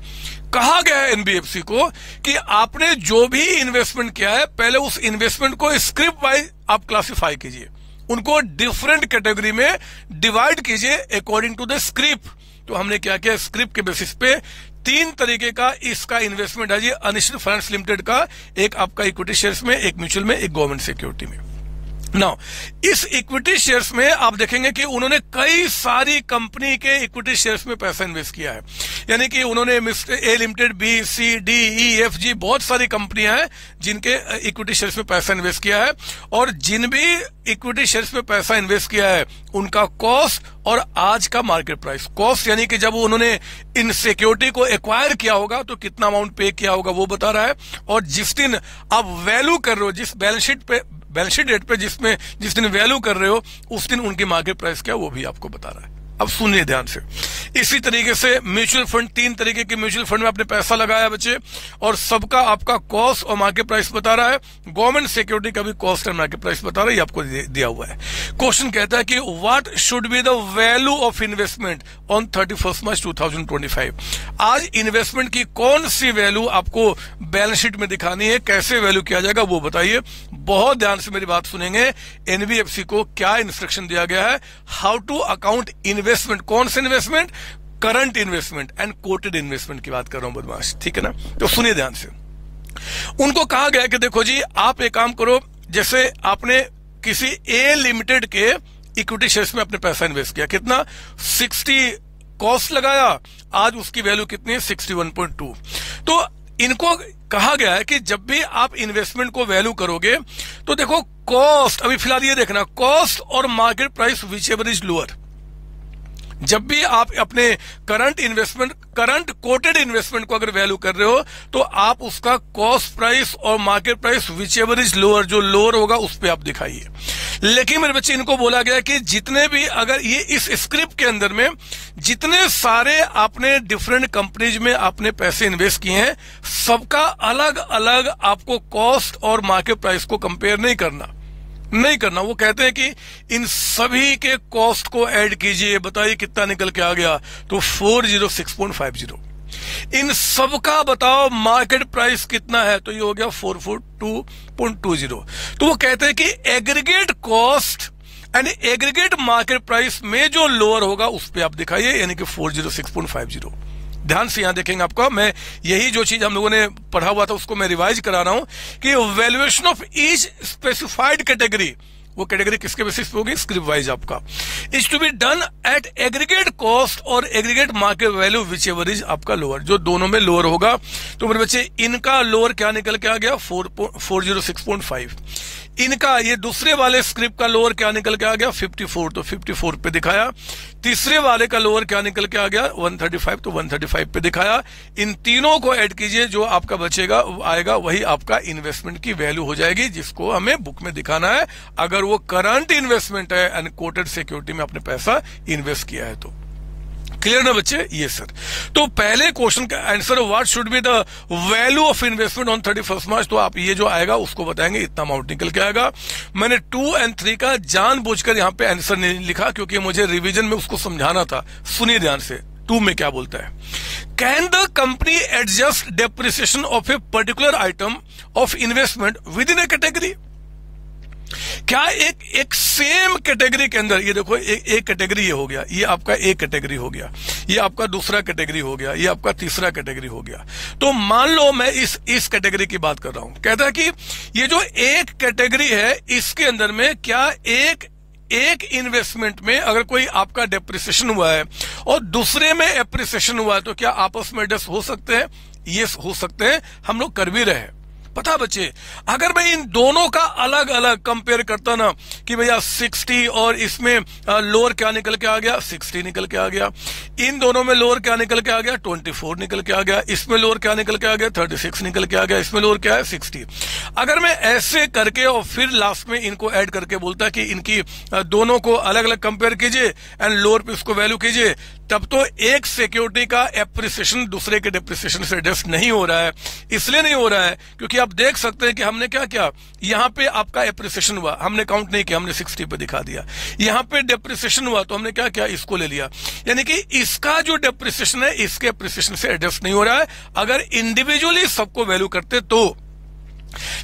कहा गया है एनबीएफसी को कि आपने जो भी इन्वेस्टमेंट किया है पहले उस इन्वेस्टमेंट को स्क्रिप्ट वाइज आप क्लासिफाई कीजिए, उनको डिफरेंट कैटेगरी में डिवाइड कीजिए अकॉर्डिंग टू द स्क्रिप्ट। तो हमने क्या किया, स्क्रिप्ट के बेसिस पे 3 तरीके का इसका इन्वेस्टमेंट है जी अनिश्चित फाइनेंस लिमिटेड का, एक आपका इक्विटी शेयर्स में, एक म्यूचुअल में, एक गवर्नमेंट सिक्योरिटी में। नाउ इस इक्विटी शेयर्स में आप देखेंगे कि उन्होंने कई सारी कंपनी के इक्विटी शेयर्स में पैसा इन्वेस्ट किया है। यानी कि उन्होंने ए लिमिटेड, बी, सी, डी, ई, एफ, जी बहुत सारी कंपनियां हैं जिनके इक्विटी शेयर्स में पैसा इन्वेस्ट किया है। और जिन भी इक्विटी शेयर्स में पैसा इन्वेस्ट किया है उनका कॉस्ट और आज का मार्केट प्राइस। कॉस्ट यानी कि जब उन्होंने इन सिक्योरिटी को एक्वायर किया होगा तो कितना अमाउंट पे किया होगा वो बता रहा है। और जिस दिन आप वैल्यू कर रहे हो, जिस बैलेंस शीट डेट पे जिस दिन वैल्यू कर रहे हो उस दिन उनकी मार्केट प्राइस क्या वो भी आपको बता रहा है। अब सुनिए ध्यान से। इसी तरीके से म्यूचुअल फंड, 3 तरीके के म्यूचुअल फंड में आपने पैसा लगाया बच्चे और सबका आपका कॉस्ट और मार्केट प्राइस बता रहा है। गवर्नमेंट सिक्योरिटी का भी कॉस्ट और मार्केट प्राइस बता रहा है, ये आपको दिया हुआ है। क्वेश्चन कहता है कि what should be the value of investment on 31 March 2025। आज इन्वेस्टमेंट की कौन सी वैल्यू आपको बैलेंस शीट में दिखानी है, कैसे वैल्यू किया जाएगा वो बताइए। बहुत ध्यान से मेरी बात सुनेंगे। एनबीएफसी को क्या इंस्ट्रक्शन दिया गया है, हाउ टू अकाउंट इन्वेस्टमेंट। कौन से investment, current investment and coated investment की बात कर रहा हूं बदमाश, ठीक है ना। तो सुनिए ध्यान से। उनको कहा गया कि देखो जी आप एक काम करो, जैसे आपने किसी ए लिमिटेड के इक्विटी शेयर्स में अपने पैसा इन्वेस्ट किया, कितना 60 कॉस्ट लगाया, आज उसकी वैल्यू कितनी है 61.2। तो इनको कहा गया है कि जब भी आप इन्वेस्टमेंट को वैल्यू करोगे तो देखो कॉस्ट, अभी फिलहाल ये देखना, कॉस्ट और market price whichever is lower. जब भी आप अपने करंट कोटेड इन्वेस्टमेंट को अगर वैल्यू कर रहे हो तो आप उसका कॉस्ट प्राइस और market price whichever is lower, जो लोअर होगा उस पर आप दिखाइए। लेकिन मेरे बच्चे इनको बोला गया कि जितने भी, अगर ये इस स्क्रिप्ट के अंदर में जितने सारे आपने डिफरेंट कंपनीज में आपने पैसे इन्वेस्ट किए हैं सबका अलग अलग आपको कॉस्ट और मार्केट प्राइस को कंपेयर नहीं करना। नहीं करना। वो कहते हैं कि इन सभी के कॉस्ट को ऐड कीजिए, बताइए कितना निकल के आ गया, तो 406.50। इन सबका बताओ मार्केट प्राइस कितना है, तो ये हो गया 442.20। तो वो कहते हैं कि aggregate cost and aggregate market price में जो लोअर होगा उस पर आप दिखाइए, यानी कि 406.50। ध्यान से यहां देखेंगे आपका, मैं यही जो चीज हम लोगों ने पढ़ा हुआ था उसको मैं रिवाइज करा रहा हूं कि valuation of each specified category, वो कैटेगरी किसके बेसिस पे होगी, स्क्रिप्ट वाइज आपका, is to be done at aggregate cost और aggregate market value whichever is आपका लोअर, जो दोनों में लोअर होगा। तो मेरे बच्चे इनका लोअर क्या निकल के आ गया 406.5, इनका ये दूसरे वाले स्क्रिप्ट का लोअर क्या निकल के आ गया 54, तो 54 पे दिखाया। तीसरे वाले का लोअर क्या निकल के आ गया 135, तो 135 पे दिखाया। इन तीनों को ऐड कीजिए, जो आपका बचेगा आएगा वही आपका इन्वेस्टमेंट की वैल्यू हो जाएगी, जिसको हमें बुक में दिखाना है अगर वो करंट इन्वेस्टमेंट है, अनकोटेड सिक्योरिटी में आपने पैसा इन्वेस्ट किया है तो। क्लियर ना बच्चे? ये सर। तो पहले क्वेश्चन का answer what should be the value of investment on 31 मार्च, तो आप ये जो आएगा उसको बताएंगे, इतना अमाउंट निकल के आएगा। मैंने 2 और 3 का जानबूझकर यहाँ पे आंसर नहीं लिखा क्योंकि मुझे रिवीजन में उसको समझाना था। सुनिए ध्यान से, 2 में क्या बोलता है, can the company adjust depreciation of a particular item of investment with in A category. क्या एक सेम कैटेगरी के अंदर, ये देखो एक कैटेगरी ये हो गया, ये आपका एक कैटेगरी हो गया, ये आपका दूसरा कैटेगरी हो गया, ये आपका तीसरा कैटेगरी हो गया। तो मान लो मैं इस कैटेगरी की बात कर रहा हूं, कहता है कि ये जो एक कैटेगरी है इसके अंदर में क्या एक इन्वेस्टमेंट में अगर कोई आपका डेप्रिसिएशन हुआ है और दूसरे में एप्रिसिएशन हुआ है तो क्या आपस में एडजस्ट हो सकते हैं? ये हो सकते हैं, हम लोग कर भी रहे हैं। पता बच्चे, अगर मैं इन दोनों का अलग अलग कंपेयर करता ना कि भैया 60 और इसमें लोअर क्या निकल के आ गया 60 निकल के आ गया, इन दोनों में लोअर क्या निकल के आ गया 24 निकल के आ गया, इसमें लोअर क्या निकल के आ गया 36 निकल के आ गया, इसमें लोअर क्या है 60। अगर मैं ऐसे करके और फिर लास्ट में इनको ऐड करके बोलता कि इनकी दोनों को अलग अलग कंपेयर कीजिए एंड लोअर पे इसको वैल्यू कीजिए, तब तो एक सिक्योरिटी का एप्रिसिएशन दूसरे के डेप्रिसिएशन से एडजस्ट नहीं हो रहा है। इसलिए नहीं हो रहा है क्योंकि आप देख सकते हैं कि हमने क्या किया, यहां पे आपका एप्रिसिएशन हुआ, हमने काउंट नहीं किया, हमने 60 पे दिखा दिया। यहां पे डेप्रिसिएशन हुआ तो हमने क्या किया, इसको ले लिया, यानी कि इसका जो डेप्रिसिएशन है इसके एप्रिसिएशन से एडजस्ट नहीं हो रहा है अगर इंडिविजुअली सबको वैल्यू करते तो।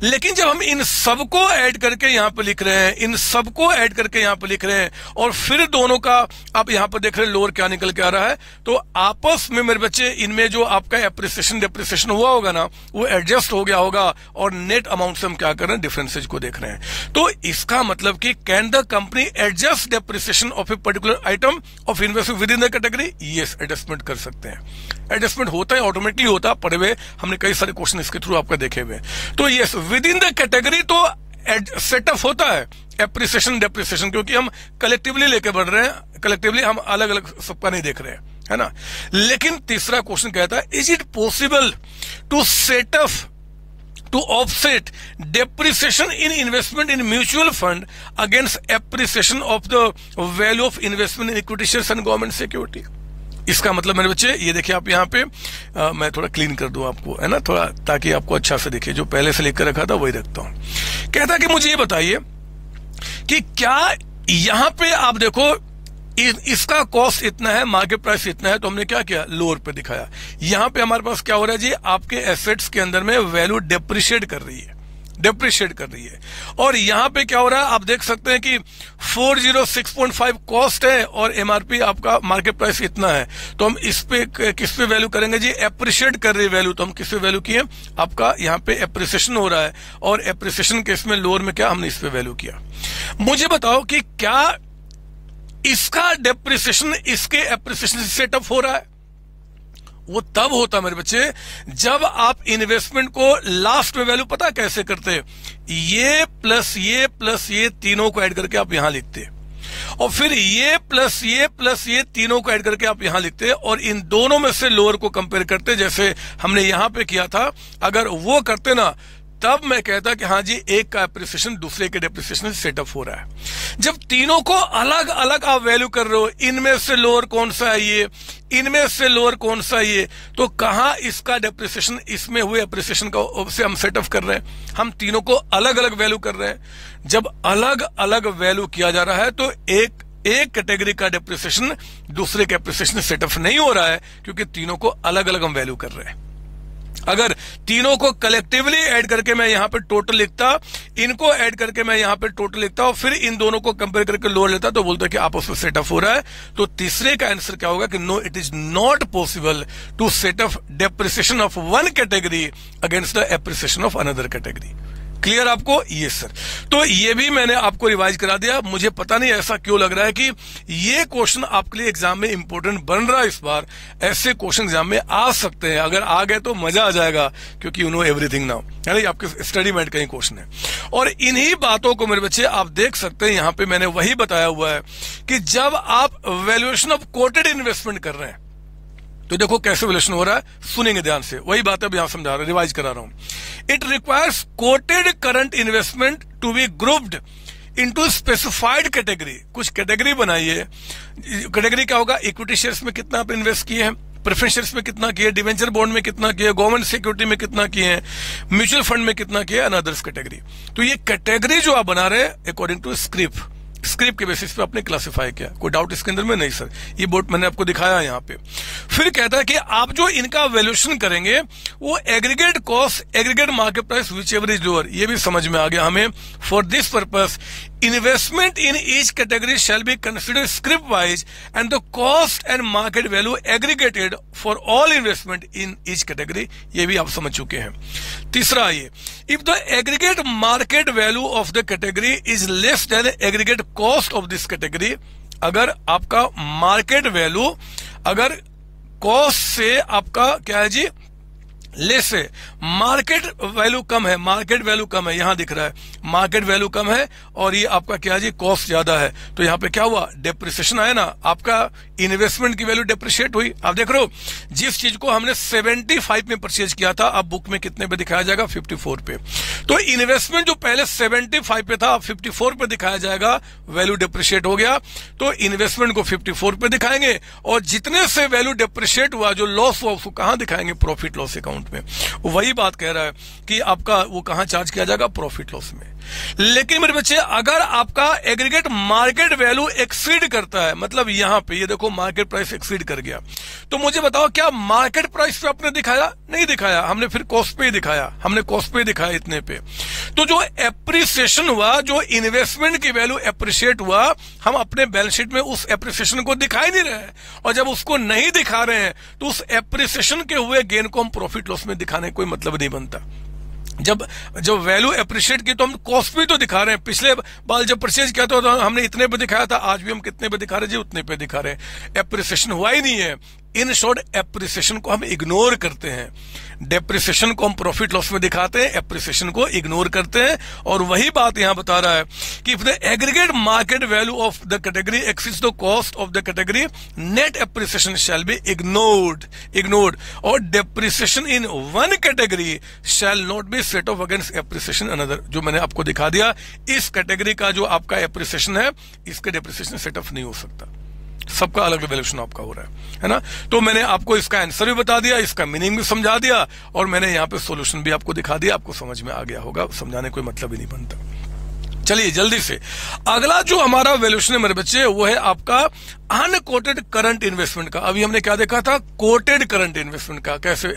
लेकिन जब हम इन सबको ऐड करके यहां पर लिख रहे हैं, इन सबको ऐड करके यहां पर लिख रहे हैं और फिर दोनों का आप यहां पर देख रहे हैं लोअर क्या निकल के आ रहा है, तो आपस में मेरे बच्चे इनमें जो आपका एप्रिसिएशन डेप्रिसिएशन हुआ होगा ना वो एडजस्ट हो गया होगा और नेट अमाउंट से हम क्या कर रहे हैं, डिफरेंसेज को देख रहे हैं। तो इसका मतलब कि can the company adjust depreciation of a particular item of investment with in the category? Yes, adjustment कर सकते हैं। एडजस्टमेंट होता है, ऑटोमेटिकली होता है, पढ़े हुए हमने कई सारे क्वेश्चन इसके थ्रू आपका देखे हुए। तो yes, with in the category तो सेटअप होता है एप्रिसिएशन डेप्रिसिएशन, क्योंकि हम कलेक्टिवली लेके बढ़ रहे हैं, कलेक्टिवली हम अलग अलग सबका नहीं देख रहे हैं, है ना। लेकिन तीसरा क्वेश्चन कहता है, is it possible to set up to offset depreciation in investment in mutual fund against appreciation of the value of investment in equity shares and government security? इसका मतलब मेरे बच्चे ये देखिए, आप यहाँ पे मैं थोड़ा क्लीन कर दूं आपको, है ना, थोड़ा ताकि आपको अच्छा से दिखे, जो पहले से लेकर रखा था वही रखता हूं। कहता कि मुझे ये बताइए कि क्या यहां पे आप देखो इसका कॉस्ट इतना है, मार्केट प्राइस इतना है, तो हमने क्या किया, लोअर पे दिखाया। यहां पे हमारे पास क्या हो रहा है जी, आपके एसेट्स के अंदर में वैल्यू डेप्रिशिएट कर रही है, डेप्रिशिएट कर रही है। और यहां पे क्या हो रहा है, आप देख सकते हैं कि 406.5 कॉस्ट है और एमआरपी आपका मार्केट प्राइस इतना है, तो हम इस पे किस पे वैल्यू करेंगे जी, एप्रिशिएट कर रही वैल्यू, तो हम किस पे वैल्यू किए, आपका यहां पे एप्रिसिएशन हो रहा है और एप्रिसिएशन केस में लोअर में क्या हमने इस पे वैल्यू किया। मुझे बताओ कि क्या इसका डेप्रिसिएशन इसके एप्रिसिएशन से सेटअप हो रहा है? वो तब होता मेरे बच्चे जब आप इन्वेस्टमेंट को लास्ट में वैल्यू पता कैसे करते, ये प्लस ये प्लस ये तीनों को ऐड करके आप यहां लिखते और फिर ये प्लस ये तीनों को ऐड करके आप यहां लिखते और इन दोनों में से लोअर को कंपेयर करते, जैसे हमने यहां पे किया था। अगर वो करते ना तब मैं कहता कि हाँ जी, एक का एप्रिसिएशन दूसरे के डेप्रिसिएशन से सेटअप हो रहा है। जब तीनों को अलग अलग आप वैल्यू कर रहे हो, इनमें से लोअर कौन सा है ये, इनमें से लोअर कौन सा है ये, तो कहां इसका डेप्रिसिएशन इसमें हुए एप्रिसिएशन का से हम सेटअप कर रहे हैं, हम तीनों को अलग अलग वैल्यू कर रहे हैं। जब अलग अलग वैल्यू किया जा रहा है तो एक कैटेगरी का डेप्रिसिएशन दूसरे के एप्रिसिएशन से सेट ऑफ नहीं हो रहा है, क्योंकि तीनों को अलग अलग हम वैल्यू कर रहे हैं। अगर तीनों को कलेक्टिवली ऐड करके मैं यहां पे टोटल लिखता, इनको ऐड करके मैं यहां पे टोटल लिखता और फिर इन दोनों को कंपेयर करके लोअर लेता, तो बोलता कि आपस में सेट ऑफ हो रहा है। तो तीसरे का आंसर क्या होगा कि no, it is not possible to set off depreciation of one category against the appreciation of another category. Clear आपको? ये सर, तो ये भी मैंने आपको रिवाइज करा दिया। मुझे पता नहीं ऐसा क्यों लग रहा है कि ये क्वेश्चन आपके लिए एग्जाम में इंपॉर्टेंट बन रहा है इस बार। ऐसे क्वेश्चन एग्जाम में आ सकते हैं, अगर आ गए तो मजा आ जाएगा, क्योंकि यू नो एवरीथिंग नाउ, है ना, आपके स्टडी मेट का ही क्वेश्चन है। और इन्हीं बातों को मेरे बच्चे आप देख सकते हैं, यहां पे मैंने वही बताया हुआ है कि जब आप वैल्यूएशन ऑफ कोटेड इन्वेस्टमेंट कर रहे हैं तो देखो कैसे वैल्यूएशन हो रहा है, सुनेंगे ध्यान से, वही बात अब यहां समझा रहा हूं, रिवाइज करा रहा हूं। It requires quoted current investment to be grouped into specified category. कुछ कैटेगरी बनाइए। कैटेगरी क्या होगा? इक्विटी शेयर्स में कितना आप इन्वेस्ट किए हैं, प्रेफरेंस शेयर्स में कितना किए, डिवेंचर बॉन्ड में कितना किए, गवर्नमेंट सिक्योरिटी में कितना किए हैं, म्यूचुअल फंड में कितना किए, अनदर्स कैटेगरी। तो ये कैटेगरी जो आप बना रहे हैं अकॉर्डिंग टू स्क्रिप्ट के बेसिस पे आपने क्लासिफाई किया। कोई डाउट इसके अंदर में? नहीं सर, ये बोर्ड मैंने आपको दिखाया यहाँ पे। फिर कहता है कि आप जो इनका वैल्यूएशन करेंगे वो aggregate cost, aggregate market price whichever is lower, ये भी समझ में आ गया हमें। For this purpose investment in each category shall be considered script wise and the cost and market value aggregated for all investment in each category, ये भी आप समझ चुके हैं। तीसरा ये, if the aggregate market value of the category is less then aggregate cost of this category, अगर आपका मार्केट वैल्यू अगर कॉस्ट से आपका क्या है जी, लेस है, मार्केट वैल्यू कम है, मार्केट वैल्यू कम है, यहां दिख रहा है मार्केट वैल्यू कम है और ये आपका क्या है जी, कॉस्ट ज्यादा है, तो यहां पे क्या हुआ, डेप्रिसिएशन आया ना, आपका इन्वेस्टमेंट की वैल्यू डेप्रिशिएट हुई। आप देख रहे हो जिस चीज को हमने 75 में परचेज किया था, अब बुक में कितने पे दिखाया जाएगा, 54 पे। तो इन्वेस्टमेंट जो पहले 75 पे था, अब 54 पे दिखाया जाएगा, वैल्यू डेप्रिशिएट हो गया, तो इन्वेस्टमेंट को 54 पे दिखाएंगे और जितने से वैल्यू डेप्रिशिएट हुआ, जो लॉस हुआ, उसको कहां दिखाएंगे, प्रॉफिट लॉस अकाउंट में। वही बात कह रहा है कि आपका वो कहां चार्ज किया जाएगा, प्रॉफिट लॉस में। लेकिन मेरे बच्चे अगर आपका एग्रीगेट मार्केट वैल्यू एक्सीड करता है, मतलब यहां पे ये देखो मार्केट प्राइस एक्सीड कर गया, तो मुझे बताओ क्या मार्केट प्राइस पे आपने दिखाया? नहीं दिखाया, हमने फिर कॉस्ट पे ही दिखाया, हमने कॉस्ट पे दिखाया इतने पे। तो जो एप्रिसिएशन हुआ, जो इन्वेस्टमेंट की वैल्यू एप्रिशिएट हुआ, हम अपने बैलेंस शीट में उस एप्रिसिएशन को दिखा ही नहीं रहे हैं, और जब उसको नहीं दिखा रहे हैं तो उस एप्रिसिएशन के हुए गेन को हम प्रॉफिट लॉस में दिखाने कोई मतलब नहीं बनता। जब वैल्यू एप्रिशिएट की तो हम कॉस्ट भी तो दिखा रहे हैं। पिछले बार जब परचेज किया था तो हमने इतने पे दिखाया था, आज भी हम कितने पे दिखा रहे हैं जी, उतने पे दिखा रहे हैं। एप्रिसिएशन हुआ ही नहीं है। इन शॉर्ट एप्रिसिएशन को हम इग्नोर करते हैं, डेप्रिसिएशन को हम प्रॉफिट लॉस में दिखाते हैं, एप्रिसिएशन को इग्नोर करते हैं। और वही बात यहां बता रहा है कि if the aggregate market value of the category exceeds the cost of the category, net appreciation shall be ignored और depreciation in one category shall not be set off against appreciation another. जो मैंने आपको दिखा दिया, इस category का जो आपका एप्रिसिएशन है, इसके डेप्रिसिएशन सेट ऑफ नहीं हो सकता, सबका अलग वैल्यूएशन आपका हो रहा है ना। तो मैंने आपको इसका आंसर भी बता दिया, इसका मीनिंग भी समझा दिया, और मैंने यहाँ पे सॉल्यूशन भी आपको दिखा दिया। आपको समझ में आ गया होगा, समझाने कोई मतलब ही नहीं बनता। चलिए जल्दी से अगला जो हमारा वैल्यूएशन है मेरे बच्चे, वो है आपका अनकोटेड करंट इन्वेस्टमेंट का। अभी हमने क्या देखा था, कोटेड करंट इन्वेस्टमेंट का कैसे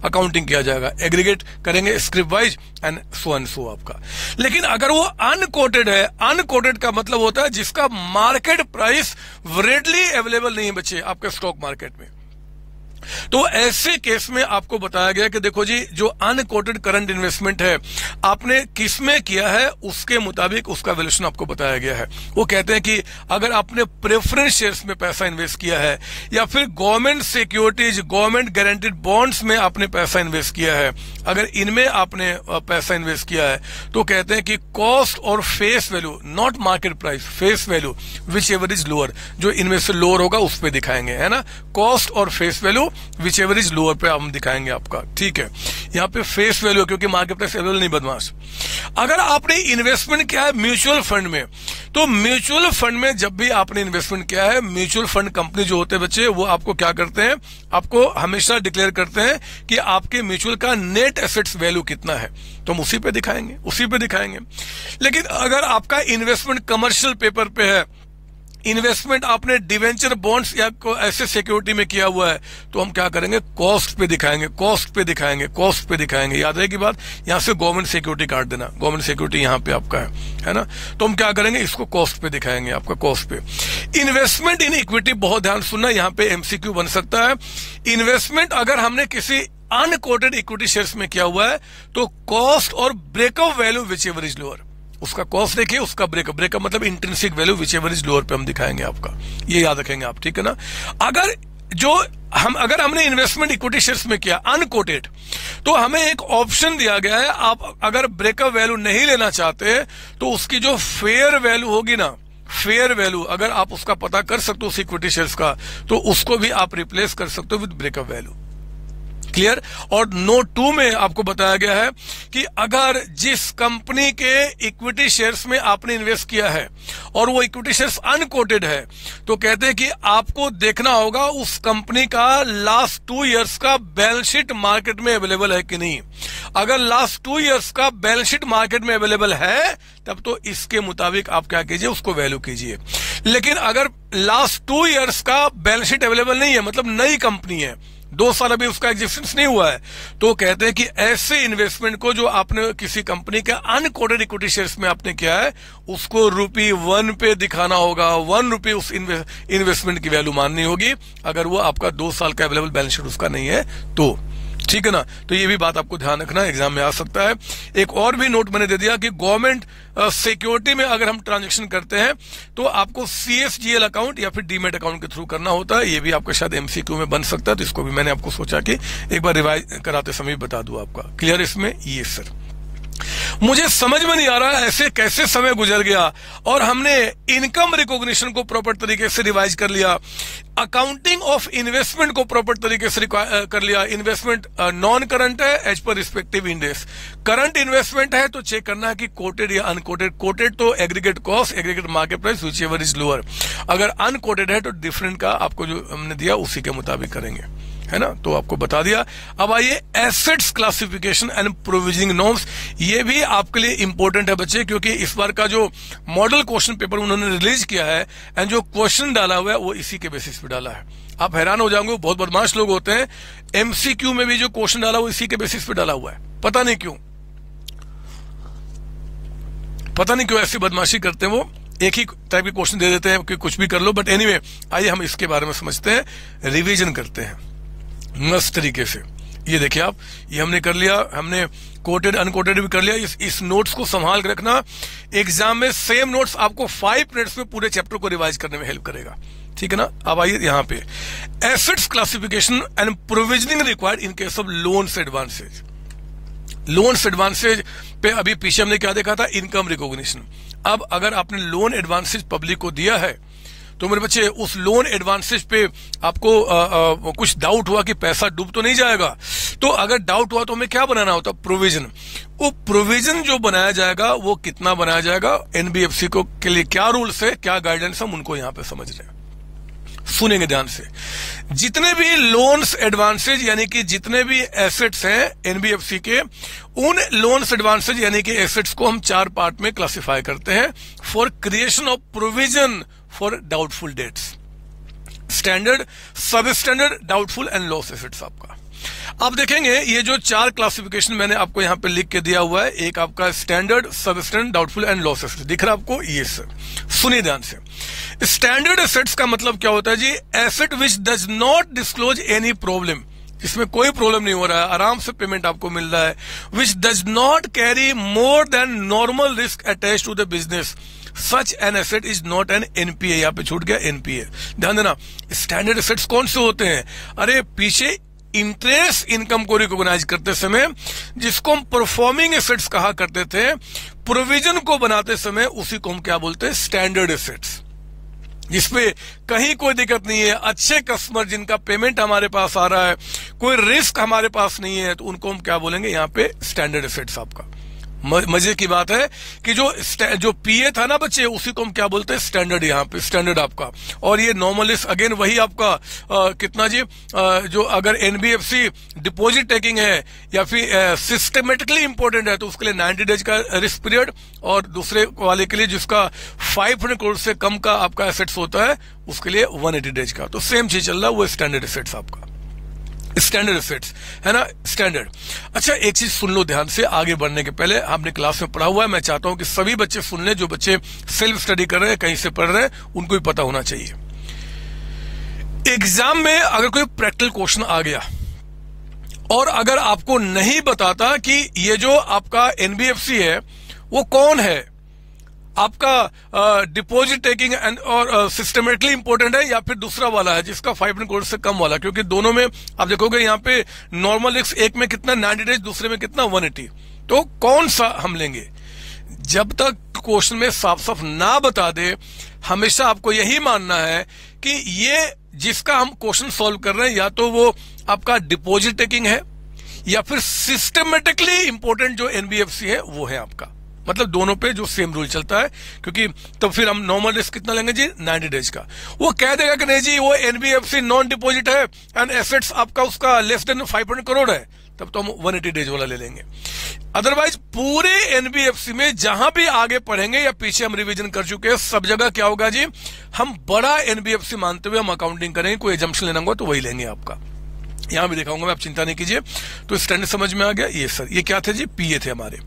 अकाउंटिंग किया जाएगा, एग्रीगेट करेंगे स्क्रिप्ट वाइज एंड सो आपका। लेकिन अगर वो अनकोटेड है, अनकोटेड का मतलब होता है जिसका मार्केट प्राइस रेडली अवेलेबल नहीं है बच्चे आपके स्टॉक मार्केट में। तो ऐसे केस में आपको बताया गया कि देखो जी, जो अनकोटेड करंट इन्वेस्टमेंट है, आपने किस में किया है उसके मुताबिक उसका वैल्यूएशन आपको बताया गया है। वो कहते हैं कि अगर आपने प्रेफरेंस शेयर्स में पैसा इन्वेस्ट किया है, या फिर government securities, government guaranteed bonds में आपने पैसा इन्वेस्ट किया है, अगर इनमें आपने पैसा इन्वेस्ट किया है, तो कहते हैं कि कॉस्ट और face value, not market price, face value whichever is lower, जो इनमें से लोअर होगा उस पर दिखाएंगे, है ना। कॉस्ट और face value whichever is lower पे हम दिखाएंगे आपका, ठीक है। यहाँ पे फेस वैल्यू, क्योंकि मार्केट प्राइस अवेलेबल नहीं बदमाश। अगर आपने इन्वेस्टमेंट किया है म्यूचुअल फंड में, तो म्यूचुअल फंड में जब भी आपने इन्वेस्टमेंट किया है, म्यूचुअल फंड कंपनी जो होते हैं बच्चे, वो आपको क्या करते हैं, आपको हमेशा डिक्लेयर करते हैं कि आपके म्यूचुअल का नेट नेट एसेट्स वैल्यू कितना है, तो हम उसी पे दिखाएंगे। लेकिन अगर आपका इन्वेस्टमेंट कमर्शियल पेपर पे है, इन्वेस्टमेंट आपने डिवेंचर बॉन्ड्स या ऐसे सिक्योरिटी में किया हुआ है, तो हम क्या करेंगे, कॉस्ट पे दिखाएंगे। याद रहेगी बात, यहां से गवर्नमेंट सिक्योरिटी काट देना, गवर्नमेंट सिक्योरिटी यहां पे आपका है ना, तो हम क्या करेंगे, इसको कॉस्ट पे दिखाएंगे, आपका कॉस्ट पे। इन्वेस्टमेंट इन इक्विटी, बहुत ध्यान सुनना, यहां पे एमसीक्यू बन सकता है। इन्वेस्टमेंट अगर हमने किसी अनकोटेड इक्विटी शेयर्स में किया हुआ है, तो कॉस्ट और breakup value whichever is lower, उसका कॉस्ट देखिए, उसका ब्रेकअप मतलब intrinsic value whichever is lower पे हम दिखाएंगे आपका, ये याद रखेंगे आप, ठीक है ना। अगर हमने इन्वेस्टमेंट इक्विटी शेयर्स में किया अनकोटेड, तो हमें एक ऑप्शन दिया गया है, आप अगर ब्रेकअप वैल्यू नहीं लेना चाहते तो उसकी जो फेयर वैल्यू होगी ना, फेयर वैल्यू अगर आप उसका पता कर सकते हो उस इक्विटी शेयर्स का, तो उसको भी आप रिप्लेस कर सकते हो विद ब्रेकअप वैल्यू। क्लियर। और नोट 2 में आपको बताया गया है कि अगर जिस कंपनी के इक्विटी शेयर्स में आपने इन्वेस्ट किया है और वो इक्विटी शेयर्स अनकोटेड है, तो कहते हैं कि आपको देखना होगा उस कंपनी का लास्ट 2 इयर्स का बैलेंस शीट मार्केट में अवेलेबल है कि नहीं। अगर लास्ट 2 इयर्स का बैलेंस शीट मार्केट में अवेलेबल है, तब तो इसके मुताबिक आप क्या कीजिए, उसको वैल्यू कीजिए। लेकिन अगर लास्ट 2 इयर्स का बैलेंस शीट अवेलेबल नहीं है, मतलब नई कंपनी है, 2 साल अभी उसका एग्जिस्टेंस नहीं हुआ है, तो कहते हैं कि ऐसे इन्वेस्टमेंट को जो आपने किसी कंपनी के अनकोटेड इक्विटी शेयर्स में आपने किया है, उसको ₹1 पे दिखाना होगा, ₹1 उस इन्वेस्टमेंट की वैल्यू माननी होगी, अगर वो आपका 2 साल का अवेलेबल बैलेंस शीट उसका नहीं है तो, ठीक है ना। तो ये भी बात आपको ध्यान रखना, एग्जाम में आ सकता है। एक और भी नोट मैंने दे दिया कि गवर्नमेंट सिक्योरिटी में अगर हम ट्रांजैक्शन करते हैं तो आपको CSGL अकाउंट या फिर डीमेट अकाउंट के थ्रू करना होता है। ये भी आपका शायद MCQ में बन सकता है, तो इसको भी मैंने आपको सोचा कि एक बार रिवाइज कराते समय बता दूं आपका। क्लियर इसमें? ये सर मुझे समझ में नहीं आ रहा ऐसे कैसे समय गुजर गया और हमने इनकम रिकॉग्निशन को प्रॉपर तरीके से रिवाइज कर लिया, अकाउंटिंग ऑफ इन्वेस्टमेंट को प्रॉपर तरीके से कर लिया। इन्वेस्टमेंट नॉन करंट है as per respective index, current investment है तो चेक करना है कि कोटेड या अनकोटेड। कोटेड तो aggregate cost, aggregate market price whichever is lower, अगर अनकोटेड है तो डिफरेंट का आपको जो हमने दिया उसी के मुताबिक करेंगे, है ना। तो आपको बता दिया। अब आइए assets classification and provisioning norms, ये भी आपके लिए इंपॉर्टेंट है बच्चे, क्योंकि इस बार का जो मॉडल क्वेश्चन पेपर उन्होंने रिलीज किया है एंड जो क्वेश्चन डाला हुआ है वो इसी के बेसिस पे डाला है। आप हैरान हो जाओगे, बहुत बदमाश लोग होते हैं, MCQ में भी जो क्वेश्चन डाला वो इसी के बेसिस पे डाला हुआ है। पता नहीं क्यों ऐसी बदमाशी करते हैं, वो एक ही टाइप के क्वेश्चन दे देते हैं कि कुछ भी कर लो। बट एनीवे, आइए हम इसके बारे में समझते हैं, रिवीजन करते हैं मस्त तरीके से। ये देखिए आप, ये हमने कर लिया, हमने कोटेड अनकोटेड भी कर लिया। इस नोट्स को संभाल कर रखना, एग्जाम में सेम नोट्स आपको 5 मिनट्स में पूरे चैप्टर को रिवाइज करने में हेल्प करेगा, ठीक है ना। अब आइए यहाँ पे assets classification and provisioning required in case of loans advances. Loans advances पे अभी पीछे हमने क्या देखा था, इनकम रिकॉग्निशन। अब अगर आपने लोन एडवांसेज पब्लिक को दिया है तो मेरे बच्चे उस लोन एडवांसेज पे आपको कुछ डाउट हुआ कि पैसा डूब तो नहीं जाएगा, तो अगर डाउट हुआ तो हमें क्या बनाना होता, प्रोविजन। वो प्रोविजन जो बनाया जाएगा वो कितना बनाया जाएगा, NBFC को के लिए क्या रूल्स है, क्या गाइडेंस, हम उनको यहां पे समझ रहे हैं, सुनेंगे ध्यान से। जितने भी लोन्स एडवांसेज यानी कि जितने भी एसेट्स हैं NBFC के, उन लोन्स एडवांसेज यानी कि एसेट्स को हम 4 पार्ट में क्लासिफाई करते हैं for creation of provision for doubtful debts, standard, sub standard, doubtful and loss assets. आपका आप देखेंगे ये जो 4 क्लासिफिकेशन मैंने आपको यहां पे लिख के दिया हुआ है, एक आपका standard, sub standard, doubtful and loss assets, दिख रहा है आपको? ये सर सुनिए ध्यान से। स्टैंडर्ड एसेट्स का मतलब क्या होता है जी, asset which does not disclose any problem, इसमें कोई प्रॉब्लम नहीं हो रहा है, आराम से पेमेंट आपको मिल रहा है। Which does not carry more than normal risk attach to the business, such an asset is not an NPA। यहां पे छूट गया NPA, ध्यान देना। स्टैंडर्ड एसेट्स कौन से होते हैं, अरे पीछे इंटरेस्ट इनकम को रिकॉग्नाइज करते समय जिसको हम परफॉर्मिंग एसेट्स कहा करते थे, प्रोविजन को बनाते समय उसी को हम क्या बोलते हैं, स्टैंडर्ड एसेट्स, जिसपे कहीं कोई दिक्कत नहीं है, अच्छे कस्टमर जिनका पेमेंट हमारे पास आ रहा है, कोई रिस्क हमारे पास नहीं है, तो उनको हम क्या बोलेंगे यहाँ पे, स्टैंडर्ड एसेट्स आपका। मजे की बात है कि जो पीए था ना बच्चे, उसी को हम क्या बोलते हैं, स्टैंडर्ड, यहाँ पे स्टैंडर्ड आपका। और ये नॉर्मलिस्ट अगेन वही आपका कितना जी, जो अगर एनबीएफसी डिपॉजिट टेकिंग है या फिर सिस्टमेटिकली इंपॉर्टेंट है तो उसके लिए 90 डेज का रिस्क पीरियड, और दूसरे वाले के लिए जिसका 500 करोड़ से कम का आपका एसेट्स होता है उसके लिए 180 डेज का। तो सेम चीज चल रहा है, वो स्टैंडर्ड एसेट्स आपका, स्टैंडर्ड एसेट्स है ना, स्टैंडर्ड। अच्छा, एक चीज सुन लो ध्यान से, आगे बढ़ने के पहले आपने क्लास में पढ़ा हुआ है, मैं चाहता हूं कि सभी बच्चे सुन लें, जो बच्चे सेल्फ स्टडी कर रहे हैं, कहीं से पढ़ रहे हैं, उनको भी पता होना चाहिए। एग्जाम में अगर कोई प्रैक्टिकल क्वेश्चन आ गया और अगर आपको नहीं बताता कि ये जो आपका एनबीएफसी है वो कौन है, आपका डिपॉजिट टेकिंग एंड और सिस्टमेटिकली इंपॉर्टेंट है या फिर दूसरा वाला है जिसका 500 करोड़ से कम वाला, क्योंकि दोनों में आप देखोगे यहाँ पे नॉर्मल रिस्क एक में कितना 90 डेज, दूसरे में कितना 180, तो कौन सा हम लेंगे? जब तक क्वेश्चन में साफ साफ ना बता दे, हमेशा आपको यही मानना है कि ये जिसका हम क्वेश्चन सॉल्व कर रहे हैं या तो वो आपका डिपॉजिट टेकिंग है या फिर सिस्टमेटिकली इंपॉर्टेंट जो एनबीएफसी है वो है आपका। मतलब दोनों पे जो सेम रूल चलता है, क्योंकि तब फिर हम नॉर्मल रिस्क कितना लेंगे जी, 90 डेज का। वो कह देगा कि नहीं जी वो एनबीएफसी नॉन डिपॉजिट है एंड एसेट्स आपका उसका लेस देन 500 करोड़ है, तब तो हम 180 डेज वाला ले लेंगे। अदरवाइज पूरे एनबीएफसी में जहां भी आगे पढ़ेंगे या पीछे हम रिवीजन कर चुके हैं, सब जगह क्या होगा जी, हम बड़ा एनबीएफसी मानते हुए हम अकाउंटिंग करेंगे, कोई एजम्पशन लेना होगा तो वही लेंगे आपका। यहां भी दिखाऊंगा मैं, आप चिंता नहीं कीजिए। तो स्टैंडर्ड समझ में आ गया। ये सर ये क्या थे जी, पीए थे हमारे।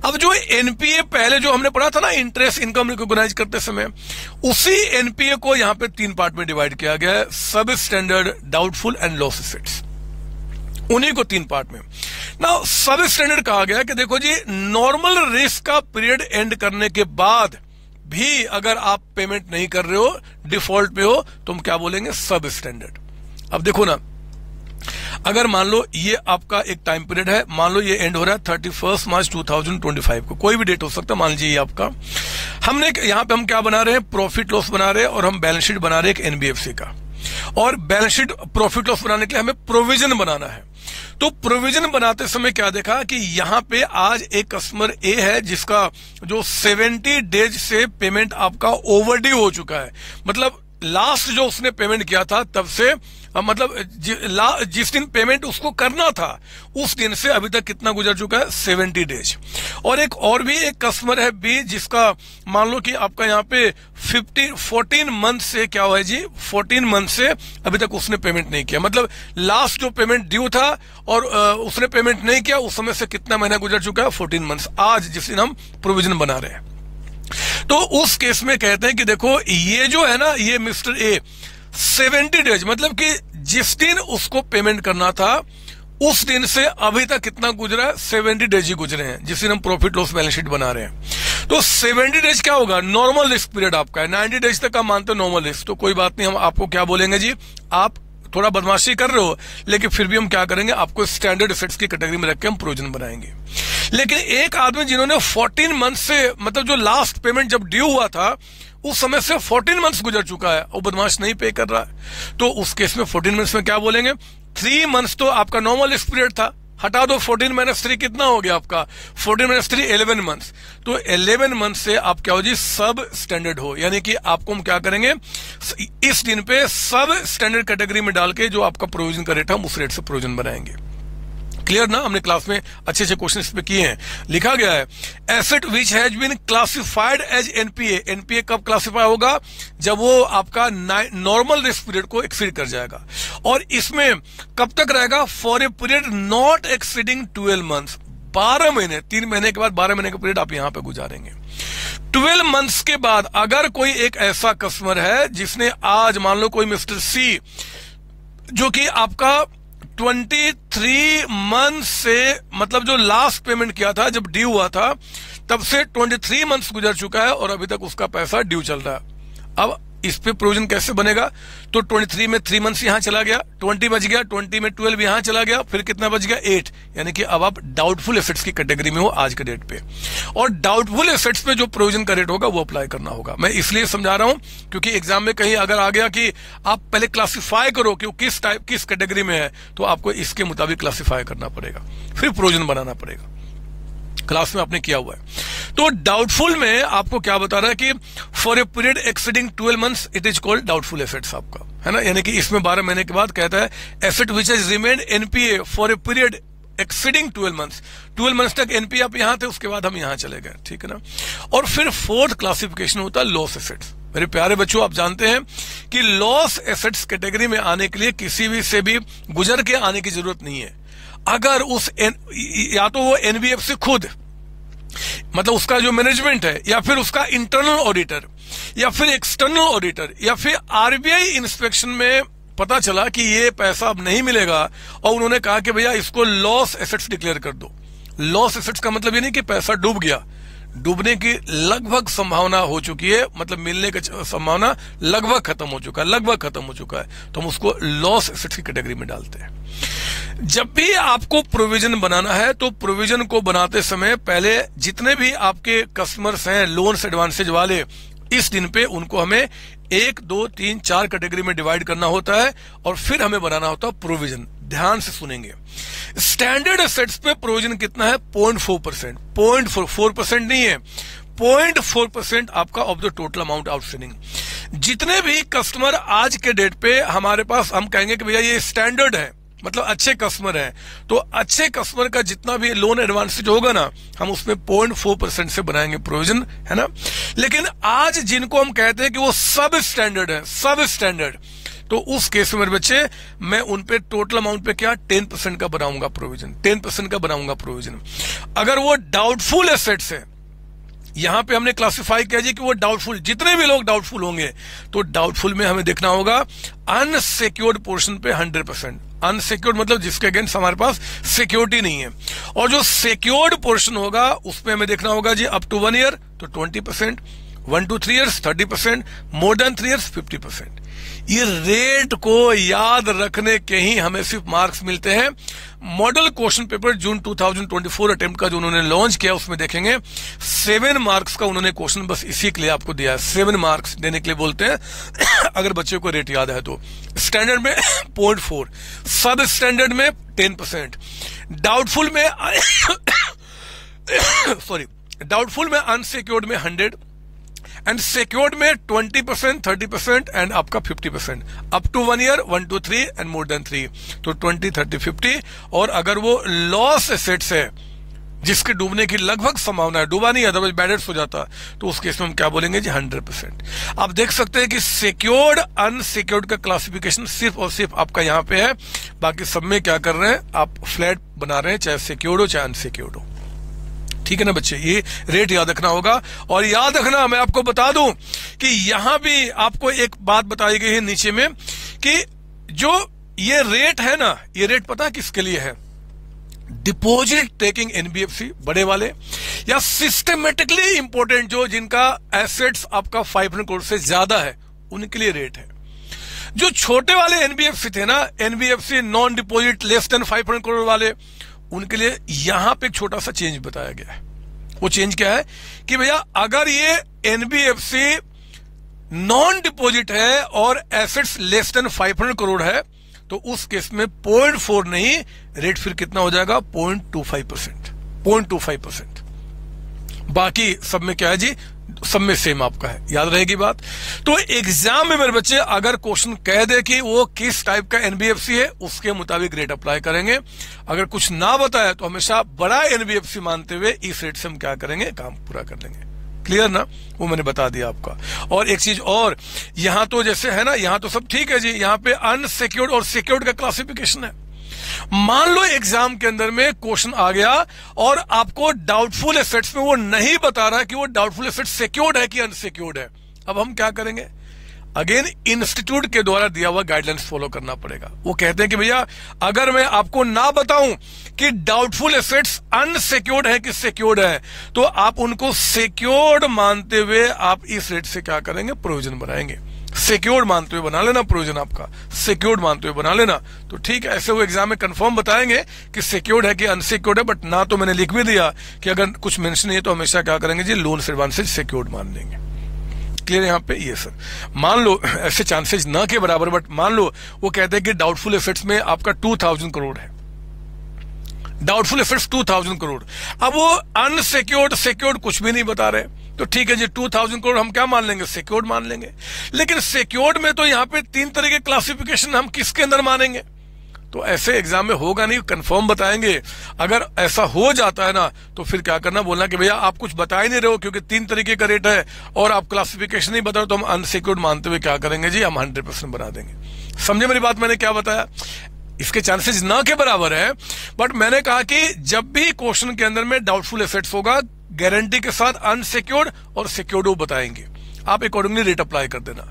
अब जो एनपीए पहले जो हमने पढ़ा था ना, इंटरेस्ट इनकम रिकॉग्नाइज करते समय, उसी एनपीए को यहां पे 3 पार्ट में डिवाइड किया गया है, सब standard, doubtful and loss assets, उन्हीं को 3 पार्ट में। नाउ सब स्टैंडर्ड कहा गया कि देखो जी, नॉर्मल रिस्क का पीरियड एंड करने के बाद भी अगर आप पेमेंट नहीं कर रहे हो, डिफॉल्ट पे हो, तो हम क्या बोलेंगे, सब स्टैंडर्ड। अब देखो ना, अगर मान लो ये आपका एक टाइम पीरियड है, मान लो ये एंड हो रहा है 31 मार्च 2025 को, कोई भी डेट हो सकता है, मान लीजिए ये आपका, हमने यहां पे हम क्या बना रहे हैं, प्रॉफिट लॉस बना रहे हैं, और हम बैलेंस शीट बना रहे हैं एक एनबीएफसी का, और बैलेंस शीट प्रॉफिट लॉस बनाने के लिए हमें प्रोविजन बनाना है। तो प्रोविजन बनाते समय क्या देखा कि यहां पे आज एक कस्टमर ए है जिसका जो 70 डेज से पेमेंट आपका ओवरड्यू हो चुका है, मतलब लास्ट जो उसने पेमेंट किया था तब से, मतलब जिस दिन पेमेंट उसको करना था उस दिन से अभी तक कितना गुजर चुका है, 70 डेज। और एक कस्टमर है बी जिसका मान लो कि आपका यहाँ पे 14 मंथ से क्या हुआ है जी, 14 मंथ से अभी तक उसने पेमेंट नहीं किया, मतलब लास्ट जो पेमेंट ड्यू था और उसने पेमेंट नहीं किया, उस समय से कितना महीना गुजर चुका है, 14 मंथ्स, आज जिस दिन हम प्रोविजन बना रहे हैं। तो उस केस में कहते हैं कि देखो ये जो है ना, ये मिस्टर ए 70 डेज, मतलब कि जिस दिन उसको पेमेंट करना था उस दिन से अभी तक कितना गुजरा है, 70 डेज ही गुजरे हैं, जिस दिन हम प्रॉफिट लॉस बैलेंस शीट बना रहे हैं। तो 70 डेज क्या होगा, नॉर्मल रिस्क पीरियड आपका है, 90 डेज तक आप मानते हो नॉर्मल रिस्क, तो कोई बात नहीं, हम आपको क्या बोलेंगे जी, आप थोड़ा बदमाशी कर रहे हो, लेकिन फिर भी हम क्या करेंगे, आपको स्टैंडर्ड एसेट्स की कैटेगरी में रख के हम प्रोविजन बनाएंगे। लेकिन एक आदमी जिन्होंने 14 मंथ से, मतलब जो लास्ट पेमेंट जब ड्यू हुआ था उस समय से 14 मंथ्स गुजर चुका है और बदमाश नहीं पे कर रहा है, तो उस केस में 14 मंथ्स में क्या बोलेंगे, 3 मंथ्स तो आपका नॉर्मल रिस्क पीरियड था, हटा दो 14 माइनस 3 कितना हो गया आपका, 14 माइनस 3 11 मंथ्स, तो 11 मंथ से आप क्या हो जी, सब स्टैंडर्ड हो, यानी कि आपको हम क्या करेंगे, इस दिन पे सब स्टैंडर्ड कैटेगरी में डाल के जो आपका प्रोविजन का रेट है हम उस रेट से प्रोविजन बनाएंगे। क्लियर ना, हमने क्लास में अच्छे अच्छे क्वेश्चन इस पे किए हैं। लिखा गया है asset which has been classified as NPA, NPA कब क्लासिफाई होगा, जब वो आपका नॉर्मल रिस्क पीरियड को एक्सीड कर जाएगा, और इसमें कब तक रहेगा, for a period not exceeding 12 months, 12 महीने, 3 महीने के बाद 12 महीने का पीरियड आप यहां पे गुजारेंगे। 12 मंथ्स के बाद अगर कोई एक ऐसा कस्टमर है जिसने आज मान लो कोई मिस्टर सी जो कि आपका 23 मंथ से, मतलब जो लास्ट पेमेंट किया था जब ड्यू हुआ था तब से 23 मंथ्स गुजर चुका है और अभी तक उसका पैसा ड्यू चल रहा है। अब इस पे प्रोविजन कैसे बनेगा, तो 23 में 3 मंथ्स यहां चला गया, 20 बच गया, 20 में 12 यहां चला गया, फिर कितना बच गया 8, यानी कि अब आप डाउटफुल एसेट्स की कैटेगरी में हो आज के डेट पे, और डाउटफुल एसेट्स पे जो प्रोविजन का रेट होगा वो अप्लाई करना होगा। मैं इसलिए समझा रहा हूं क्योंकि एग्जाम में कहीं अगर आ गया कि आप पहले क्लासिफाई करो कि किस टाइप किस कैटेगरी में है, तो आपको इसके मुताबिक क्लासिफाई करना पड़ेगा, फिर प्रोविजन बनाना पड़ेगा। क्लास में आपने किया हुआ है। तो डाउटफुल में आपको क्या बता रहा है कि for a period exceeding 12 months it is called doubtful assets आपका, है ना, यानी कि इसमें 12 महीने के बाद कहता है asset which has remained NPA for a period exceeding 12 months, 12 months तक एनपीए आप यहां थे, उसके बाद हम यहां चले गए, ठीक है ना। और फिर फोर्थ क्लासिफिकेशन होता है लॉस एसेट्स। मेरे प्यारे बच्चों, आप जानते हैं कि लॉस एसेट्स कैटेगरी में आने के लिए किसी भी से भी गुजर के आने की जरूरत नहीं है। अगर उस या तो वो एनबीएफसी खुद, मतलब उसका जो मैनेजमेंट है, या फिर उसका इंटरनल ऑडिटर, या फिर एक्सटर्नल ऑडिटर, या फिर आरबीआई इंस्पेक्शन में पता चला कि ये पैसा अब नहीं मिलेगा और उन्होंने कहा कि भैया इसको लॉस एसेट्स डिक्लेयर कर दो। लॉस एसेट्स का मतलब ये नहीं कि पैसा डूब गया, डूबने की लगभग संभावना हो चुकी है, मतलब मिलने की संभावना लगभग खत्म हो चुका है, तो हम उसको लॉस एसेट्स की कैटेगरी में डालते हैं। जब भी आपको प्रोविजन बनाना है तो प्रोविजन को बनाते समय पहले जितने भी आपके कस्टमर्स हैं लोन्स एडवांसेज वाले, इस दिन पे उनको हमें 1, 2, 3, 4 कैटेगरी में डिवाइड करना होता है और फिर हमें बनाना होता है प्रोविजन। ध्यान से सुनेंगे, स्टैंडर्ड एसेट्स पे प्रोविजन कितना है? 0.4%, 0.4% नहीं है, 0.4% आपका of the total amount outstanding. जितने भी कस्टमर आज के डेट पे हमारे पास, हम कहेंगे कि भैया ये स्टैंडर्ड है, मतलब अच्छे कस्टमर हैं, तो अच्छे कस्टमर का जितना भी लोन एडवांसेज होगा ना, हम उसमें 0.4% से बनाएंगे प्रोविजन, है ना। लेकिन आज जिनको हम कहते हैं कि वो सब स्टैंडर्ड है, सब स्टैंडर्ड, तो उस केस में मेरे बच्चे मैं उन पे टोटल अमाउंट पे क्या 10% का बनाऊंगा प्रोविजन, 10% का बनाऊंगा प्रोविजन। अगर वो डाउटफुल एसेट्स है, यहां पे हमने क्लासिफाई किया जी कि वो डाउटफुल, जितने भी लोग डाउटफुल होंगे, तो डाउटफुल में हमें देखना होगा अनसिक्योर्ड पोर्शन पे 100%। अनसिक्योर्ड मतलब जिसके अगेंस्ट हमारे पास सिक्योरिटी नहीं है, और जो सिक्योर्ड पोर्शन होगा उसमें हमें देखना होगा जी अप टू 1 ईयर तो 20%, 1 to 3 years 30%, more than 3 years 50%। ये रेट को याद रखने के ही हमें सिर्फ मार्क्स मिलते हैं। मॉडल क्वेश्चन पेपर जून 2024 अटेम्प्ट का जो उन्होंने लॉन्च किया उसमें देखेंगे 7 मार्क्स का उन्होंने क्वेश्चन बस इसी के लिए आपको दिया है, 7 मार्क्स देने के लिए बोलते हैं अगर बच्चे को रेट याद है तो। स्टैंडर्ड में 0.4, सब स्टैंडर्ड में 10%, डाउटफुल में डाउटफुल में अनसिक्योर्ड में 100 एंड सिक्योर्ड में 20%, 30% एंड आपका 50%, up to 1 year 1 to 3 and more than 3, तो 20, 30, 50। और अगर वो लॉस एसेट्स है जिसके डूबने की लगभग संभावना है, डूबा नहीं अदरवाइज बैड डेट्स हो जाता, तो उस केस में हम क्या बोलेंगे जी 100%। आप देख सकते हैं कि सिक्योर्ड अनसिक्योर्ड का क्लासिफिकेशन सिर्फ और सिर्फ आपका यहाँ पे है, बाकी सब में क्या कर रहे हैं आप फ्लैट बना रहे हैं, चाहे सिक्योर्ड हो चाहे अनसिक्योर्ड हो, ठीक है ना बच्चे। ये रेट याद रखना होगा। और याद रखना, मैं आपको बता दूं कि यहां भी आपको एक बात बताई गई है नीचे में कि जो ये रेट है ना, ये रेट पता है किसके लिए है? डिपॉजिट टेकिंग एनबीएफसी बड़े वाले, या सिस्टमेटिकली इंपॉर्टेंट जो जिनका एसेट्स आपका 500 करोड़ से ज्यादा है, उनके लिए रेट है। जो छोटे वाले एनबीएफसी थे ना, NBFC non deposit less than 500 crore वाले, उनके लिए यहां पे एक छोटा सा चेंज बताया गया है। वो चेंज क्या है कि भैया अगर ये एनबीएफसी नॉन डिपॉजिट है और एसेट्स लेस देन 500 करोड़ है, तो उस केस में 0.4 नहीं, रेट फिर कितना हो जाएगा 0.25%, 0.25%। बाकी सब में क्या है जी, सब में सेम आपका है, याद रहेगी बात। तो एग्जाम में मेरे बच्चे अगर क्वेश्चन कह दे कि वो किस टाइप का एनबीएफसी है, उसके मुताबिक रेट अप्लाई करेंगे। अगर कुछ ना बताया तो हमेशा बड़ा एनबीएफसी मानते हुए इस रेट से हम क्या करेंगे, काम पूरा कर लेंगे। क्लियर ना, वो मैंने बता दिया आपका। और एक चीज और, यहां तो जैसे है ना, यहां तो सब ठीक है जी, यहां पे अनसिक्योर्ड और सिक्योर्ड का क्लासिफिकेशन है। मान लो एग्जाम के अंदर में क्वेश्चन आ गया और आपको डाउटफुल एसेट्स में वो नहीं बता रहा कि वो डाउटफुल एसेट्स सिक्योर्ड है कि अनसिक्योर्ड है, अब हम क्या करेंगे? अगेन इंस्टीट्यूट के द्वारा दिया हुआ गाइडलाइंस फॉलो करना पड़ेगा। वो कहते हैं कि भैया अगर मैं आपको ना बताऊं कि डाउटफुल एसेट्स अनसिक्योर्ड है कि सिक्योर्ड है, तो आप उनको सिक्योर्ड मानते हुए आप इस रेट से क्या करेंगे, प्रोविजन बनाएंगे। सिक्योर्ड मानते हुए बना लेना प्रोविजन, आपका सिक्योर्ड मानते हुए बना लेना, तो ठीक है। ऐसे वो एग्जाम में कंफर्म बताएंगे कि सिक्योर्ड है कि अनसिक्योर्ड है, बट ना तो मैंने लिख भी दिया कि अगर कुछ मेंशन नहीं है तो हमेशा क्या करेंगे जी, लोन एडवांसेज सिक्योर्ड मान लेंगे। क्लियर यहाँ पे? ये सर मान लो ऐसे चांसेस ना के बराबर, बट मान लो वो कहते हैं कि डाउटफुल एसेट्स में आपका 2000 करोड़ है, डाउटफुल एसेट्स 2000 करोड़। अब वो अनसिक्योर्ड सिक्योर्ड कुछ भी नहीं बता रहे, तो ठीक है जी 2000 करोड़ हम क्या मान लेंगे, सिक्योर्ड मान लेंगे। लेकिन सिक्योर्ड में तो यहाँ पे 3 तरह के क्लासिफिकेशन हम किसके अंदर मानेंगे, तो ऐसे एग्जाम में होगा नहीं, कंफर्म बताएंगे। अगर ऐसा हो जाता है ना तो फिर क्या करना, बोलना कि भैया आप कुछ बता ही नहीं रहे हो क्योंकि 3 तरीके का रेट है और आप क्लासिफिकेशन नहीं बता रहे, तो हम अनसिक्योर्ड मानते हुए क्या करेंगे जी, हम 100% बना देंगे। समझे मेरी बात, मैंने क्या बताया? इसके चांसेस ना के बराबर है, बट मैंने कहा कि जब भी क्वेश्चन के अंदर में डाउटफुल एसेट्स होगा, गारंटी के साथ अनसिक्योर्ड और सिक्योर्ड वो बताएंगे, आप अकॉर्डिंगली रेट अप्लाई कर देना।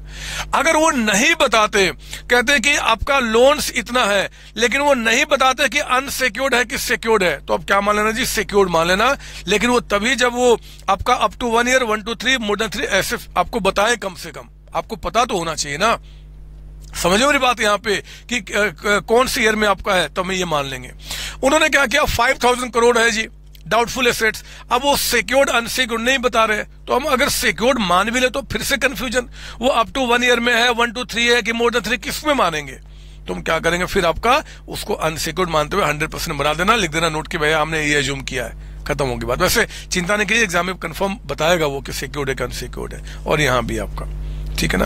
अगर वो नहीं बताते, कहते हैं कि आपका लोन्स इतना है, लेकिन वो नहीं बताते कि अनसिक्योर्ड है कि सिक्योर्ड है, तो आप क्या मान लेना जी, सिक्योर्ड मान लेना। लेकिन वो तभी जब वो आपका up to 1 year 1 to 3 more than 3 ऐसे आपको बताए, कम से कम आपको पता तो होना चाहिए ना। समझो मेरी बात यहाँ पे कि कौन सी ईयर में आपका है, तो हम ये मान लेंगे। उन्होंने क्या किया, 5000 करोड़ है जी डाउटफुल एसेट्स। अब वो सिक्योर्ड अनसिक्योर्ड नहीं बता रहे, तो हम अगर सिक्योर्ड मान भी ले तो फिर से कंफ्यूजन, वो अप टू 1 ईयर में है, 1 to 3 है कि मोर देन 3, किस में मानेंगे? तो हम क्या करेंगे, फिर आपका उसको अनसिक्योर्ड मानते हुए 100% बना देना, लिख देना नोट कि भैया हमने ये अज्यूम किया है, खत्म होगी बात। वैसे चिंता नहीं कीजिए, एग्जाम में कंफर्म बताएगा वो कि सिक्योर्ड है कि अनसिक्योर्ड है, और यहाँ भी आपका ठीक है ना।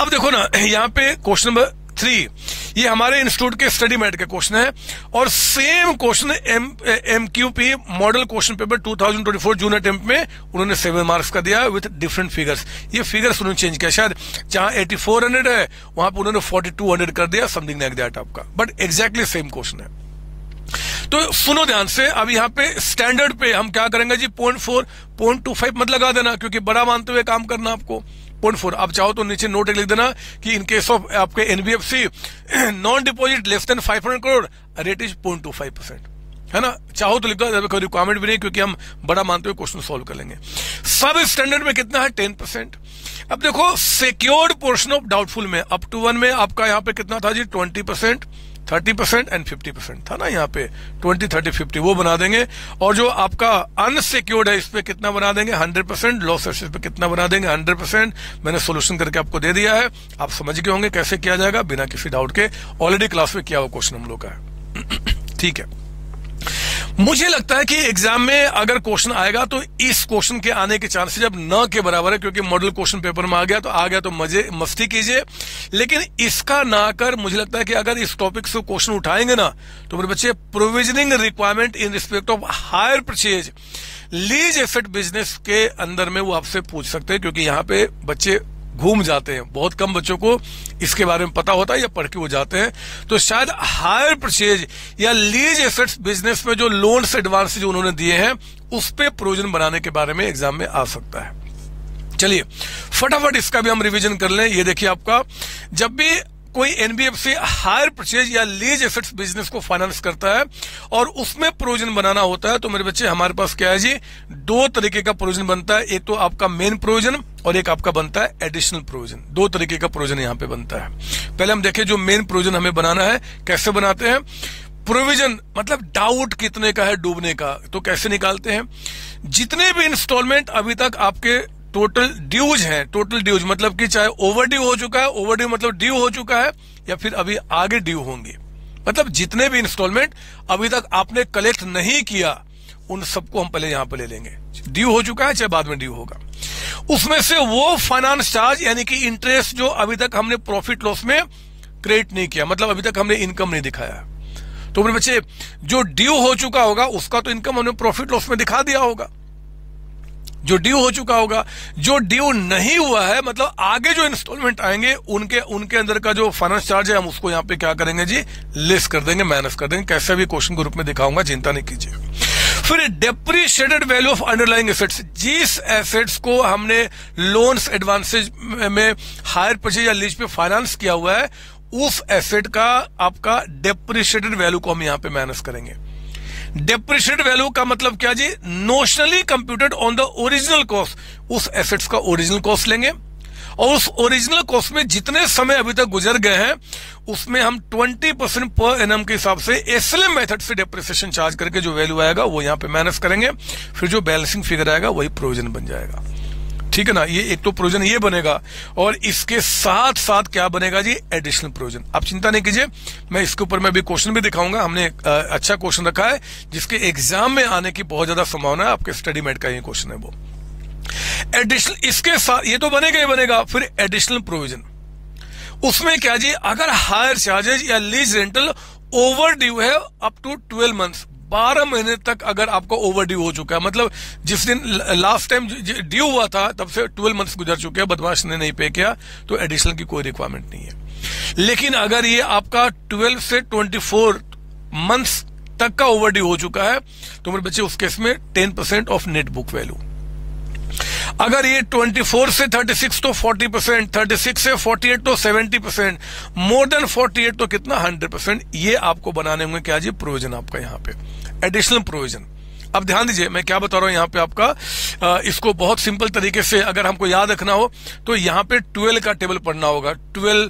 अब देखो ना, यहाँ पे क्वेश्चन नंबर 3, ये हमारे इंस्टीट्यूट के स्टडी मेट के क्वेश्चन है, और same question MQP model question paper 2024 जून अटेम्प्ट में उन्होंने 7 मार्क्स का दिया विद डिफरेंट फिगर्स। ये फिगर्स उन्होंने चेंज किया, शायद जहां 8400 है वहां पर उन्होंने 4200 कर दिया, समथिंग लाइक दैट आपका, बट एग्जैक्टली सेम क्वेश्चन है। तो सुनो ध्यान से, अब यहाँ पे स्टैंडर्ड पे हम क्या करेंगे जी, 0.4 0.25 मत लगा देना, क्योंकि बड़ा मानते हुए काम करना आपको। 0.4 आप चाहो तो नीचे नोट लिख देना कि इन केस ऑफ आपके NBFC non deposit less than 500 crore rate is 0.25%, है ना। चाहो तो लिख दो, कोई रिक्वायरमेंट भी नहीं, क्योंकि हम बड़ा मानते हुए क्वेश्चन सॉल्व कर लेंगे। सब स्टैंडर्ड में कितना है, 10%। अब देखो सिक्योर्ड पोर्शन ऑफ डाउटफुल में अप टू 1 में आपका यहाँ पे कितना था जी, 20%, 30% एंड 50% था ना, यहाँ पे 20, 30, 50 वो बना देंगे। और जो आपका अनसिक्योर्ड है इस पे कितना बना देंगे, 100%। लॉस एसेट्स पे कितना बना देंगे, 100%। मैंने सोल्यूशन करके आपको दे दिया है, आप समझ गए होंगे कैसे किया जाएगा बिना किसी डाउट के, ऑलरेडी क्लास में किया हुआ क्वेश्चन हम लोग का है। ठीक है, मुझे लगता है कि एग्जाम में अगर क्वेश्चन आएगा तो इस क्वेश्चन के आने के चांसेस अब न के बराबर है, क्योंकि मॉडल क्वेश्चन पेपर में आ गया तो मजे मस्ती कीजिए, लेकिन इसका ना कर मुझे लगता है कि अगर इस टॉपिक से क्वेश्चन उठाएंगे ना तो मेरे बच्चे, provisioning requirement in respect of hire purchase lease asset business के अंदर में वो आपसे पूछ सकते हैं, क्योंकि यहाँ पे बच्चे घूम जाते हैं, बहुत कम बच्चों को इसके बारे में पता होता है या पढ़ के वो जाते हैं। तो शायद हायर परचेज या लीज एसेट्स बिजनेस में जो लोन्स एडवांस जो उन्होंने दिए हैं उस पे प्रोविजन बनाने के बारे में एग्जाम में आ सकता है। चलिए फटाफट इसका भी हम रिवीजन कर लें। ये देखिए, आपका जब भी कोई NBFC हायर परचेज या लीज एसेट्स बिजनेस को फाइनेंस करता है और उसमें प्रोविजन बनाना होता है, तो मेरे बच्चे हमारे पास क्या है जी, 2 तरीके का प्रोविजन बनता है। एक तो आपका मेन प्रोविजन और एक आपका बनता है एडिशनल प्रोविजन। 2 तरीके का प्रोविजन यहाँ पे बनता है। पहले हम देखें जो मेन प्रोविजन हमें बनाना है कैसे बनाते हैं। प्रोविजन मतलब डाउट कितने का है डूबने का, तो कैसे निकालते हैं, जितने भी इंस्टॉलमेंट अभी तक आपके टोटल ड्यूज है, टोटल ड्यूज मतलब कि चाहे ओवर ड्यू हो चुका है, ओवर ड्यू मतलब ड्यू हो चुका है, या फिर अभी आगे ड्यू होंगे, मतलब जितने भी इंस्टॉलमेंट अभी तक आपने कलेक्ट नहीं किया उन सबको हम पहले यहां पर ले लेंगे। ड्यू हो चुका है चाहे बाद में ड्यू होगा, उसमें से वो फाइनेंस चार्ज यानी कि इंटरेस्ट जो अभी तक हमने प्रॉफिट लॉस में क्रिएट नहीं किया, मतलब अभी तक हमने इनकम नहीं दिखाया, तो मेरे बच्चे जो ड्यू हो चुका होगा उसका तो इनकम हमने प्रॉफिट लॉस में दिखा दिया होगा, जो ड्यू हो चुका होगा। जो ड्यू नहीं हुआ है मतलब आगे जो इंस्टॉलमेंट आएंगे उनके अंदर का जो फाइनेंस चार्ज है हम उसको यहाँ पे क्या करेंगे जी, लेस कर देंगे, माइनस कर देंगे। कैसे भी क्वेश्चन ग्रुप में दिखाऊंगा, चिंता नहीं कीजिए। फिर depreciated value of underlying assets, जिस एसेट्स को हमने लोन्स एडवांसेज में हायर परचेज या लीज पे फाइनेंस किया हुआ है उस एसेट का आपका डेप्रिशिएटेड वैल्यू को हम यहाँ पे माइनस करेंगे। डेप्रिशिएटेड वैल्यू का मतलब क्या जी, notionally computed on the original cost, उस एसेट्स का ओरिजिनल कॉस्ट लेंगे और उस ओरिजिनल कॉस्ट में जितने समय अभी तक गुजर गए हैं उसमें हम 20% पर एनम के हिसाब से एसएलएम मेथड से डेप्रिसिएशन चार्ज करके जो वैल्यू आएगा वो यहाँ पे माइनस करेंगे। फिर जो बैलेंसिंग फिगर आएगा वही प्रोविजन बन जाएगा। ठीक है ना। ये एक तो प्रोविजन ये बनेगा और इसके साथ साथ क्या बनेगा जी, एडिशनल प्रोविजन। आप चिंता नहीं कीजिए, मैं इसके ऊपर मैं भी क्वेश्चन भी दिखाऊंगा। हमने अच्छा क्वेश्चन रखा है जिसके एग्जाम में आने की बहुत ज्यादा संभावना है, आपके स्टडी मेट का ये क्वेश्चन है वो। एडिशनल इसके साथ ये तो बनेगा ही बनेगा, फिर एडिशनल प्रोविजन उसमें क्या जी, अगर हायर चार्जेज या लीज रेंटल ओवर ड्यू है अप टू 12 मंथ्स, 12 महीने तक अगर आपका ओवर ड्यू हो चुका है, मतलब जिस दिन लास्ट टाइम ड्यू हुआ था तब से 12 मंथ्स गुजर चुके हैं, बदमाश ने नहीं पे किया, तो एडिशनल की कोई रिक्वायरमेंट नहीं है। लेकिन अगर ये आपका 12 से 24 मंथ्स तक का ओवर ड्यू हो चुका है तो मेरे बच्चे उस केस में 10% ऑफ नेट बुक वैल्यू। अगर ये 24 से 36 तो 40%, 36 से 48 तो 70%, मोर देन 48 तो कितना 100%। ये आपको बनाने होंगे क्या जी, प्रोविजन आपका यहाँ पे एडिशनल प्रोविजन। अब ध्यान दीजिए मैं क्या बता रहा हूं यहाँ पे आपका, इसको बहुत सिंपल तरीके से अगर हमको याद रखना हो तो यहाँ पे 12 का टेबल पढ़ना होगा। 12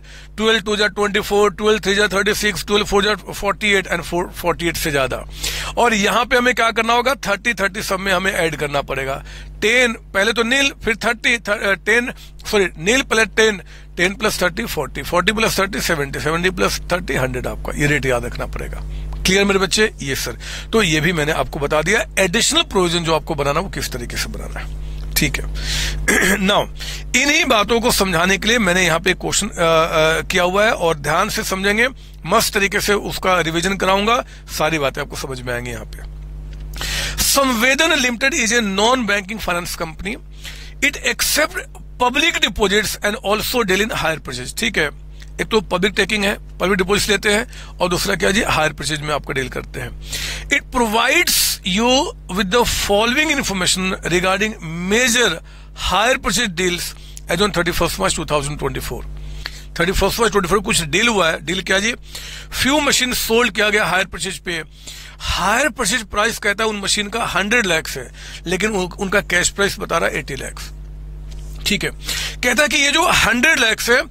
2 जा 24, 12 3 जा 36, 12 4 जा 48 एंड 48 से ज्यादा। और यहाँ पे हमें क्या करना होगा, 30 सब में हमें ऐड करना पड़ेगा। 10 पहले तो नील, फिर 10 नील प्लस 10 प्लस 30 40, 40 प्लस 30 70, 70 प्लस 30 100 आपका ये रेट याद रखना पड़ेगा। क्लियर मेरे बच्चे? ये सर, तो ये भी मैंने आपको बता दिया एडिशनल प्रोविजन जो आपको बनाना वो किस तरीके से बनाना है। ठीक है। नाउ इन्हीं बातों को समझाने के लिए मैंने यहाँ पे क्वेश्चन किया हुआ है और ध्यान से समझेंगे, मस्त तरीके से उसका रिवीजन कराऊंगा, सारी बातें आपको समझ में आएंगी यहाँ पे। Samvedan limited is a non banking finance company, it accept public deposits and also deal in hire purchase. ठीक है, एक तो पब्लिक टेकिंग है, पब्लिक डिपॉजिट लेते हैं, और दूसरा क्या जी, हायर परचेज में आपको डील करते हैं। It provides you with the following information regarding major hire purchase deals as on 31 मार्च 2024। 31 मार्च 2024 कुछ डील हुआ है। डील क्या जी, फ्यू मशीन सोल्ड किया गया हायर परचेज पे। हायर परचेज प्राइस कहता है उन मशीन का 100 लाख है, लेकिन उनका कैश प्राइस बता रहा है 80 लाख। ठीक है, कहता है कि ये जो 100 लाख है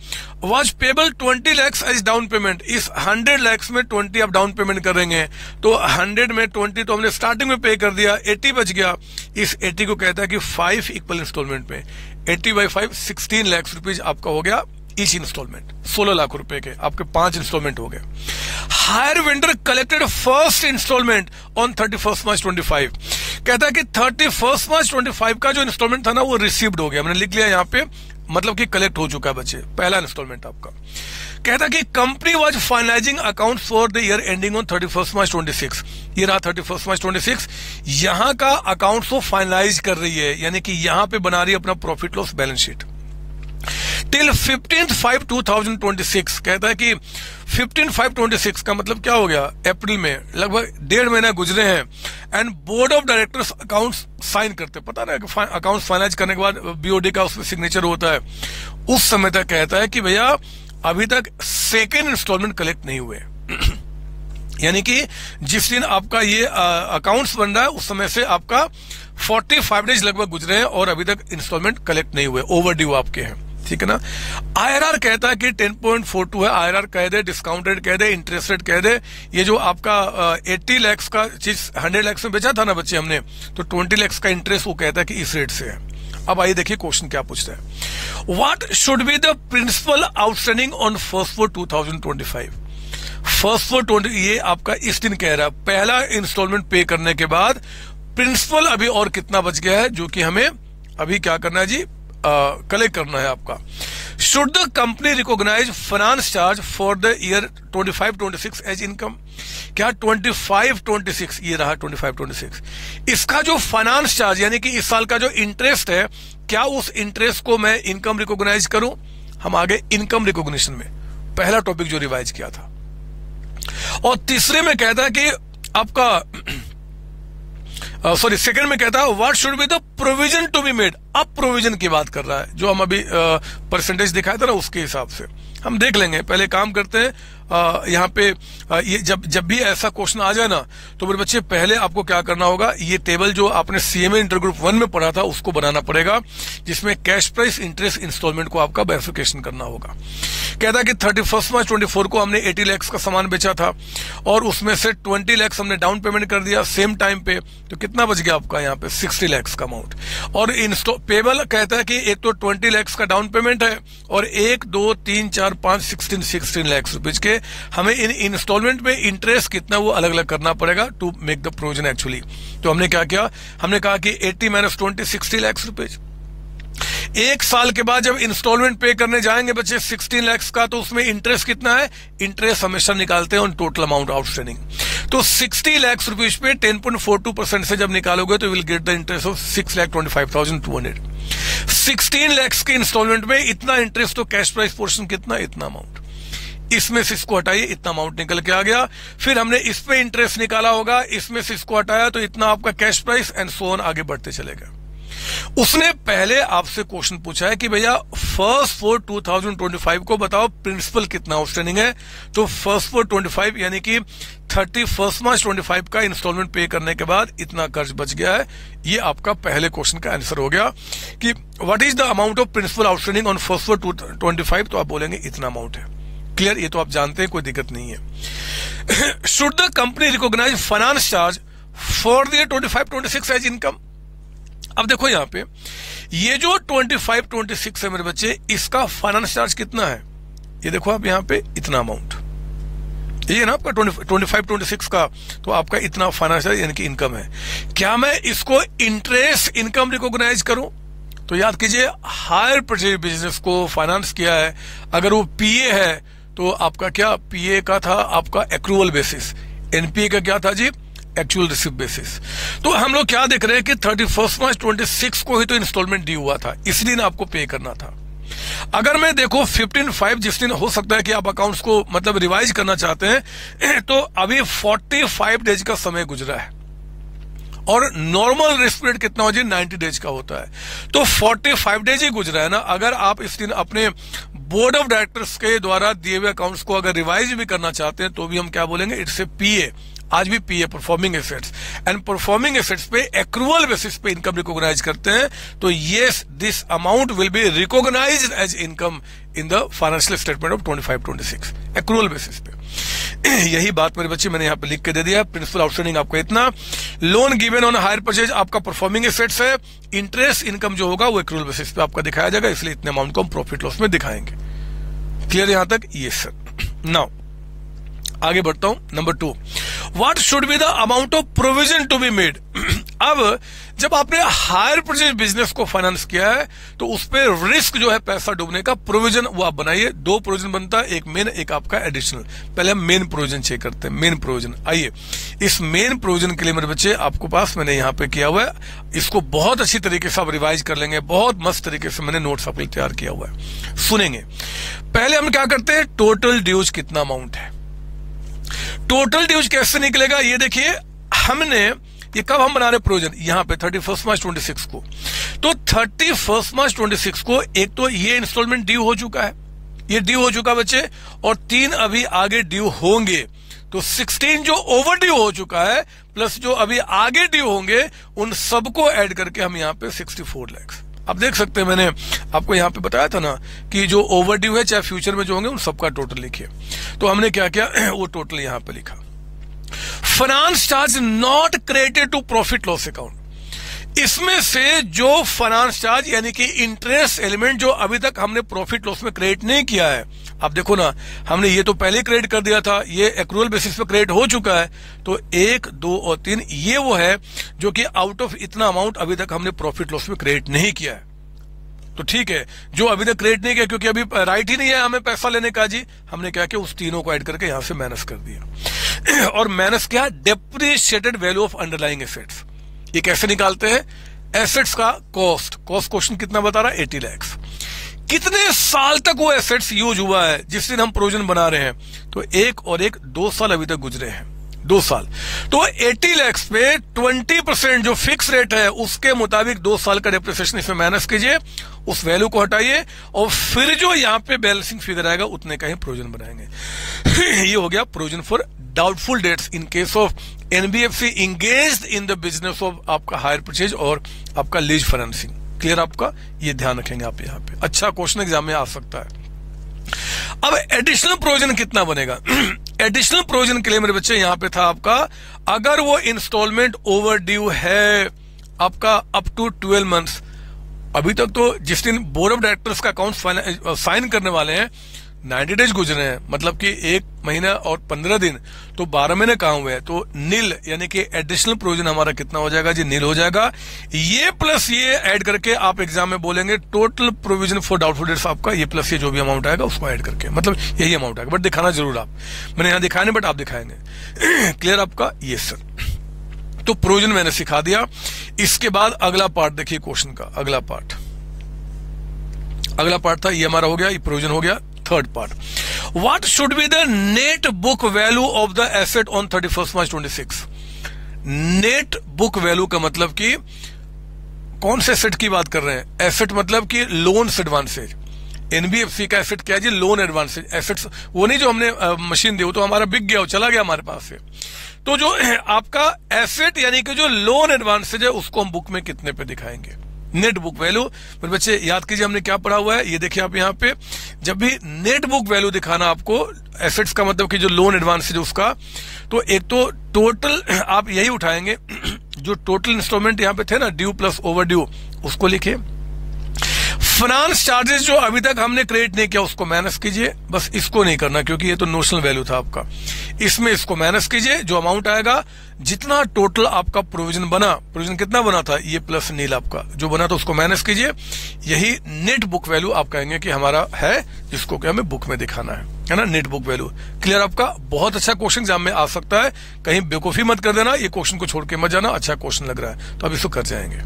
was payable 20 lakh as down payment. इस 100 लाख में 20 आप डाउन पेमेंट करेंगे तो 100 में 20 तो हमने स्टार्टिंग में पे कर दिया, 80 बच गया। इस 80 को कहता है कि 5 इक्वल इंस्टॉलमेंट में 80 बाई 5 16 लाख रुपीज आपका हो गया ईच इंस्टॉलमेंट, 16 लाख रुपए के आपके 5 इंस्टॉलमेंट हो गए। Hire vendor collected first installment on 31 March 25। कहता है कि 31 मार्च 25 का जो इंस्टॉलमेंट था ना वो रिसीव्ड हो गया, मैंने लिख लिया यहाँ पे, मतलब कि कलेक्ट हो चुका है बच्चे, पहला इंस्टॉलमेंट आपका। कहता है कि company was finalizing accounts for the year ending on 31 March 26। ये रहा 31 मार्च 26, यहां का अकाउंट्स को फाइनलाइज कर रही है, यानी कि यहां पे बना रही है अपना profit loss balance sheet. Till 15/5/2026 कहता है कि 15/5/26 का मतलब क्या हो गया, अप्रैल में लगभग 1.5 महीना गुजरे हैं। And board of directors accounts sign करते, पता ना अकाउंट्स फाइनलाइज करने के बाद बीओडी का उसमें सिग्नेचर होता है, उस समय तक कहता है कि भैया अभी तक सेकेंड इंस्टॉलमेंट कलेक्ट नहीं हुए। यानी कि जिस दिन आपका ये अकाउंट्स बन रहा है उस समय से आपका 45 डेज लगभग गुजरे हैं और अभी तक इंस्टॉलमेंट कलेक्ट नहीं हुए, ओवर ड्यू आपके हैं। ठीक है ना। आईआरआर कहता है कि 10.42 है, आईआरआर कह दे, डिस्काउंट रेट कह दे, इंटरेस्ट रेट कह दे। ये जो आपका 80 लाख का चीज 100 लाख में बेचा था ना बच्चे हमने, तो 20 लाख का इंटरेस्ट वो कहता है कि इस रेट से है। अब आइए देखिए क्वेश्चन क्या पूछता है, what should be the principal outstanding on 1/4/2025। 1/4/20 ये आपका इस दिन कह रहा है, पहला इंस्टॉलमेंट पे करने के बाद प्रिंसिपल अभी और कितना बच गया है, जो कि हमें अभी क्या करना है जी, कलेक्ट करना है आपका। Should the company recognize finance charge for the year 25-26 as income. क्या 25-26 ये रहा 25-26, इसका जो फाइनेंस चार्ज यानी कि इस साल का जो इंटरेस्ट है, क्या उस इंटरेस्ट को मैं इनकम रिकॉग्नाइज करूं। हम आगे इनकम रिकॉग्निशन में पहला टॉपिक जो रिवाइज किया था। और तीसरे में कहता है कि आपका सेकंड में कहता है what should be the provision to be made. अब प्रोविजन की बात कर रहा है, जो हम अभी परसेंटेज दिखाया था ना उसके हिसाब से हम देख लेंगे। पहले काम करते हैं, यहाँ पे ये जब भी ऐसा क्वेश्चन आ जाए ना तो मेरे बच्चे पहले आपको क्या करना होगा, ये टेबल जो आपने सीएमए इंटरग्रुप 1 में पढ़ा था उसको बनाना पड़ेगा, जिसमें कैश प्राइस, इंटरेस्ट, इंस्टॉलमेंट को आपका वेरिफिकेशन करना होगा। कहता है कि 31 मार्च 24 को हमने 80 लाख का सामान बेचा था और उसमें से 20 लाख हमने डाउन पेमेंट कर दिया सेम टाइम पे, तो कितना बच गया आपका यहाँ पे 60 लाख का अमाउंट। और पेबल कहता है कि एक तो 20 लाख का डाउन पेमेंट है और 1, 2, 3, 4, 5, 16 लाख रुपीज के हमें इन इंस्टॉलमेंट में इंटरेस्ट कितना वो अलग अलग करना पड़ेगा to make the provision actually. तो हमने क्या किया, हमने कहा कि 80 - 20 60 लाख रुपीज। एक साल के बाद जब इंस्टॉलमेंट पे करने जाएंगे बच्चे 16 लाख का, तो उसमें इंटरेस्ट कितना है, इंटरेस्ट हमेशा निकालते हैं ऑन टोटल अमाउंट आउटस्टैंडिंग। तो 60 लाख रुपीज पे 10.42% से जब निकालोगे तो will get the interest of 6,25,200। 16 lakh के इंस्टॉलमेंट में इतना इंटरेस्ट, तो कैश प्राइस पोर्शन कितना, इतना अमाउंट। इसमें से इसको हटाइए, इतना अमाउंट निकल के आ गया। फिर हमने इस पे इंटरेस्ट निकाला होगा, इसमें से इसको हटाया तो इतना आपका cash price and so on आगे बढ़ते चलेगा। उसने पहले आपसे क्वेश्चन पूछा है कि भैया फर्स्ट फॉर 2025 को बताओ प्रिंसिपल कितना आउटस्टैंडिंग है। तो फर्स्ट फॉर 25 यानी कि 31 मार्च 25 का इंस्टॉलमेंट पे करने के बाद इतना कर्ज बच गया है। ये आपका पहले क्वेश्चन का आंसर हो गया कि what is the amount of principal outstanding on first four 25। तो आप बोलेंगे इतना अमाउंट है। क्लियर, ये तो आप जानते हैं, कोई दिक्कत नहीं है। Should the company recognize finance charge for the 25-26 as income. अब देखो यहां पे ये जो 25-26 है मेरे बच्चे, इसका फाइनेंस चार्ज कितना है, ये देखो आप यहां पे इतना अमाउंट, ये ना आपका 25-26 का, तो आपका इतना फाइनेंस चार्ज यानी कि इनकम है। क्या मैं इसको इंटरेस्ट इनकम रिकॉग्नाइज करूं? तो याद कीजिए हायर परचेज बिजनेस को फाइनेंस किया है, अगर वो पीए है तो आपका क्या, पीए का था आपका एक्रूवल बेसिस, एनपीए का क्या था जी, एक्चुअल रिसिप्ट बेसिस। तो हम लोग क्या देख रहे हैं कि 31 मार्च 26 को ही तो इंस्टॉलमेंट ड्यू हुआ था, इस दिन आपको पे करना था। अगर मैं देखो 15/5 जिस दिन हो सकता है कि आप अकाउंट्स को मतलब रिवाइज करना चाहते हैं, तो अभी 45 डेज का समय गुजरा है और नॉर्मल रिस्क पीरियड कितना हो जी, 90 डेज का होता है। तो 45 डेज ही गुजरा है ना। अगर आप इस दिन अपने बोर्ड ऑफ डायरेक्टर्स के द्वारा दिए हुए अकाउंट्स को अगर रिवाइज भी करना चाहते हैं तो भी हम क्या बोलेंगे, इट्स ए पीए। आज भी PA performing assets, and performing assets पे एक्रूवल बेसिस पे इनकम रिकॉग्नाइज करते हैं। तो yes, this amount will be recognised as income in the financial statement of 25-26 accrual basis पे। यही बात मेरे बच्चे मैंने यहां पे लिख के दे दिया। प्रिंसिपल आउटस्टैंडिंग आपको इतना, loan given on hire purchase आपका परफॉर्मिंग एसेट्स है, इंटरेस्ट इनकम जो होगा वो एक्रूवल बेसिस पे आपका दिखाया जाएगा, इसलिए इतने अमाउंट को हम प्रॉफिट लॉस में दिखाएंगे। क्लियर यहां तक? Yes sir. नाउ आगे बढ़ता हूं, number 2, what should be the amount of provision to be made. अब जब आपने हायर परचेज बिजनेस को फाइनेंस किया है तो उस पर रिस्क जो है पैसा डूबने का प्रोविजन वो आप बनाइए। 2 प्रोविजन बनता है, एक मेन एक आपका एडिशनल। पहले हम मेन प्रोविजन चेक करते हैं, मेन प्रोविजन। आइए, इस मेन प्रोविजन के लिए मेरे बच्चे आपको पास मैंने यहाँ पे किया हुआ है, इसको बहुत अच्छी तरीके से आप रिवाइज कर लेंगे, बहुत मस्त तरीके से मैंने नोट्स आपके लिए तैयार किया हुआ है, सुनेंगे। पहले हम क्या करते हैं, टोटल ड्यूज कितना अमाउंट है। टोटल ड्यूज कैसे निकलेगा, ये देखिए हमने ये कब हम बना रहे प्रोविजन, यहां पे 31 मार्च 26 को। तो 31 मार्च 26 को एक तो ये इंस्टॉलमेंट ड्यू हो चुका है, ये ड्यू हो चुका बच्चे, और 3 अभी आगे ड्यू होंगे। तो 16 जो ओवर ड्यू हो चुका है प्लस जो अभी आगे ड्यू होंगे, उन सबको ऐड करके हम यहाँ पे 64 लाख। आप देख सकते हैं मैंने आपको यहाँ पे बताया था ना कि जो ओवर ड्यू है चाहे फ्यूचर में जो होंगे उन सबका टोटल लिखिए। तो हमने क्या किया, वो टोटल यहाँ पे लिखा। Finance charge not credited to profit loss account, इसमें से जो फाइनेंस चार्ज यानी कि इंटरेस्ट एलिमेंट जो अभी तक हमने प्रॉफिट लॉस में क्रेडिट नहीं किया है, आप देखो ना हमने ये तो पहले क्रेडिट कर दिया था, ये एक्रूअल बेसिस पे क्रेडिट हो चुका है। तो 1, 2 और 3 ये वो है जो कि आउट ऑफ इतना अमाउंट अभी तक हमने प्रॉफिट लॉस में क्रेडिट नहीं किया है। तो ठीक है, जो अभी तक क्रेडिट नहीं किया क्योंकि अभी राइट ही नहीं है हमें पैसा लेने का जी, हमने क्या किया, उस तीनों को ऐड करके यहां से माइनस कर दिया। और माइनस क्या, depreciated value of underlying assets. ये कैसे निकालते हैं, एसेट्स का कॉस्ट क्वेश्चन कितना बता रहा है, 80 लाख। कितने साल तक वो एसेट्स यूज हुआ है जिस दिन हम प्रोविजन बना रहे हैं, तो 1 और 1 2 साल अभी तक गुजरे हैं, 2 साल। तो 80 लाख पे 20% जो फिक्स रेट है उसके मुताबिक 2 साल का डेप्रिसिएशन इसमें माइनस कीजिए, उस वैल्यू को हटाइए और फिर जो यहाँ पे बैलेंसिंग फिगर आएगा उतने का ही प्रोविजन बनाएंगे। ये हो गया provision for doubtful dates in case of NBFC engaged in the business of आपका हायर परचेज और आपका लीज फाइनेंसिंग। क्लियर आपका, ये ध्यान रखेंगे आप यहाँ पे, अच्छा क्वेश्चन एग्जाम में आ सकता है। अब एडिशनल प्रोविजन कितना बनेगा, एडिशनल प्रोविजन के लिए मेरे बच्चे यहां पे था आपका, अगर वो इंस्टॉलमेंट ओवर ड्यू है आपका अप टू 12 मंथ्स, अभी तक तो जिस दिन बोर्ड ऑफ डायरेक्टर्स का अकाउंट साइन करने वाले हैं 90 डेज गुजरे हैं, मतलब कि 1 महीना और 15 दिन, तो 12 महीने कहाँ हुए हैं। तो नील यानी कि एडिशनल प्रोविजन हमारा कितना हो जाएगा जी, नील हो जाएगा। ये प्लस ये ऐड करके आप एग्जाम में बोलेंगे total provision for doubtful dates आपका, ये प्लस ये जो भी अमाउंट आएगा उसको ऐड करके, मतलब यही अमाउंट आएगा। बट दिखाना जरूर आप, मैंने यहाँ दिखाया नहीं बट आप दिखाएंगे। क्लियर आपका? ये सर, तो प्रोविजन मैंने सिखा दिया। इसके बाद अगला पार्ट देखिए क्वेश्चन का, अगला पार्ट था ये हमारा हो गया, ये प्रोविजन हो गया। Third part, what should be the net book value of the asset on 31 March 26। Net book value का मतलब कि कौन से एसेट की बात कर रहे हैं? एसेट मतलब कि लोन्स एडवांसेज। एनबीएफसी का एसेट क्या है जी? Loan advances. एसेट्स वो नहीं जो हमने मशीन दी, वो तो हमारा बिक गया, वो चला गया हमारे पास से। तो जो आपका एसेट यानी कि जो लोन एडवांसेज है उसको हम बुक में कितने पे दिखाएंगे? Net book value. मेरे बच्चे याद कीजिए हमने क्या पढ़ा हुआ है, ये देखिए आप यहाँ पे, जब भी नेट बुक वैल्यू दिखाना आपको एसेट्स का मतलब कि जो लोन एडवांसेज उसका, तो एक तो टोटल आप यही उठाएंगे जो टोटल इंस्टॉलमेंट यहाँ पे थे ना, ड्यू प्लस ओवर ड्यू, उसको लिखिए। फाइनेंस चार्जेस जो अभी तक हमने क्रेडिट नहीं किया उसको माइनस कीजिए, बस इसको नहीं करना क्योंकि ये तो नोशनल वैल्यू था आपका। इसमें इसको माइनस कीजिए, जो अमाउंट आएगा, जितना टोटल आपका प्रोविजन बना, प्रोविजन कितना बना था, ये प्लस नील आपका जो बना था उसको माइनस कीजिए। यही नेट बुक वैल्यू आप कहेंगे कि हमारा है, जिसको कि हमें बुक में दिखाना है ना, नेट बुक वैल्यू। क्लियर आपका? बहुत अच्छा क्वेश्चन एग्जाम में आ सकता है, कहीं बेवकूफी मत कर देना, ये क्वेश्चन को छोड़ के मत जाना, अच्छा क्वेश्चन लग रहा है तो अब इसको कर जाएंगे।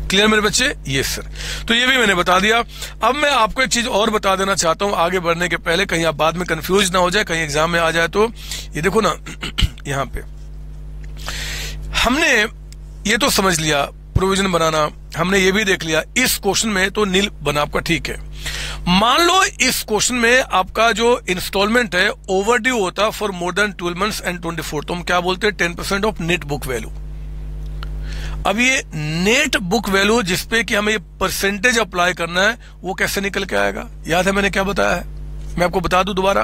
क्लियर मेरे बच्चे? ये सर, तो ये भी मैंने बता दिया। अब मैं आपको एक चीज और बता देना चाहता हूं आगे बढ़ने के पहले, कहीं आप बाद में कंफ्यूज ना हो जाए, कहीं एग्जाम में आ जाए तो। ये देखो ना यहां पे हमने ये तो समझ लिया प्रोविजन बनाना, हमने ये भी देख लिया। इस क्वेश्चन में तो नील बना आपका, ठीक है। मान लो इस क्वेश्चन में आपका जो इंस्टॉलमेंट है ओवर ड्यू होता for more than 12 months and 24, तो हम क्या बोलते हैं 10% ऑफ नेट बुक वैल्यू। अब ये नेट बुक वैल्यू जिसपे कि हमें ये परसेंटेज अप्लाई करना है, वो कैसे निकल के आएगा? याद है मैंने क्या बताया है? मैं आपको बता दूं दोबारा,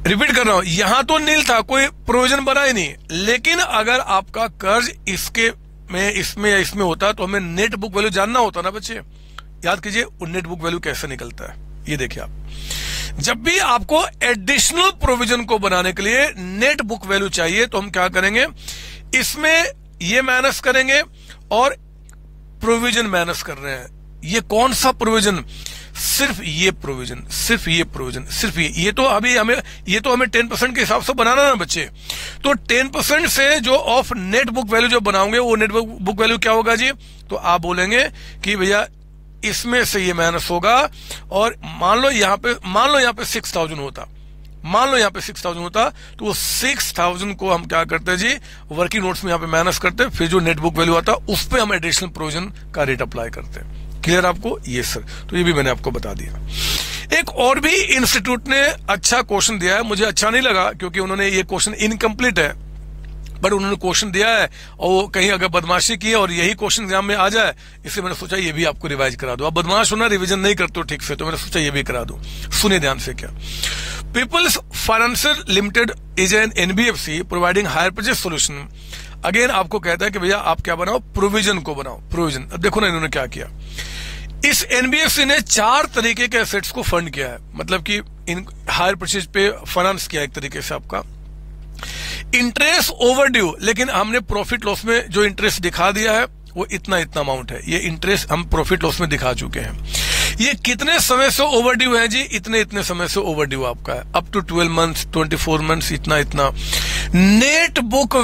रिपीट कर रहा हूं। यहां तो नील था, कोई प्रोविजन बना ही नहीं, लेकिन अगर आपका कर्ज इसके में इसमें या इसमें होता तो हमें नेट बुक वैल्यू जानना होता ना बच्चे। याद कीजिए वो नेट बुक वैल्यू कैसे निकलता है, ये देखिए आप। जब भी आपको एडिशनल प्रोविजन को बनाने के लिए नेट बुक वैल्यू चाहिए तो हम क्या करेंगे, इसमें ये माइनस करेंगे और प्रोविजन माइनस कर रहे हैं। ये कौन सा प्रोविजन? सिर्फ ये प्रोविजन, सिर्फ ये प्रोविजन, सिर्फ ये तो अभी हमें 10% के हिसाब से बनाना ना बच्चे। तो 10% से जो ऑफ नेट बुक वैल्यू जो बनाओगे वो नेट बुक वैल्यू क्या होगा जी? तो आप बोलेंगे कि भैया इसमें से ये माइनस होगा, और मान लो यहाँ पे 6,000 होता, मान लो यहाँ पे 6,000 होता, तो वो 6,000 को हम क्या करते हैं जी, वर्किंग नोट्स में यहाँ पे माइनस करते हैं, फिर जो नेट बुक वैल्यू आता उस पे हम एडिशनल प्रोविजन का रेट अप्लाई करते हैं। क्लियर आपको? ये सर, तो ये भी मैंने आपको बता दिया। एक और भी इंस्टीट्यूट ने अच्छा क्वेश्चन दिया है, मुझे अच्छा नहीं लगा क्योंकि उन्होंने ये क्वेश्चन इनकम्प्लीट है, बट उन्होंने क्वेश्चन दिया है और वो कहीं अगर बदमाशी की है और यही क्वेश्चन एग्जाम में आ जाए, इसलिए मैंने सोचा ये भी आपको रिवाइज करा दो। आप बदमाश होना, रिवीजन नहीं करते हो ठीक से, तो मैंने सोचा ये भी करा दो। सुनिए ध्यान से क्या, peoples financial limited is an NBFC providing hire purchase solution. Again आपको कहता है कि भैया आप क्या बनाओ, प्रोविजन को बनाओ, प्रोविजन। अब देखो ना इन्होंने क्या किया, इस एनबीएफसी ने 4 तरीके के एसेट्स को फंड किया है, मतलब कि इन हायर परचेज पे फाइनेंस किया एक तरीके से आपका। इंटरेस्ट ओवर ड्यू, लेकिन हमने प्रॉफिट लॉस में जो इंटरेस्ट दिखा दिया है वो इतना अमाउंट है, ये इंटरेस्ट हम प्रॉफिट लॉस में दिखा चुके हैं। ये कितने समय से ओवर ड्यू है जी? इतने समय से ओवर ड्यू आपका है, अप टू 12 मंथ्स, 24 मंथ्स, इतना। नेट बुक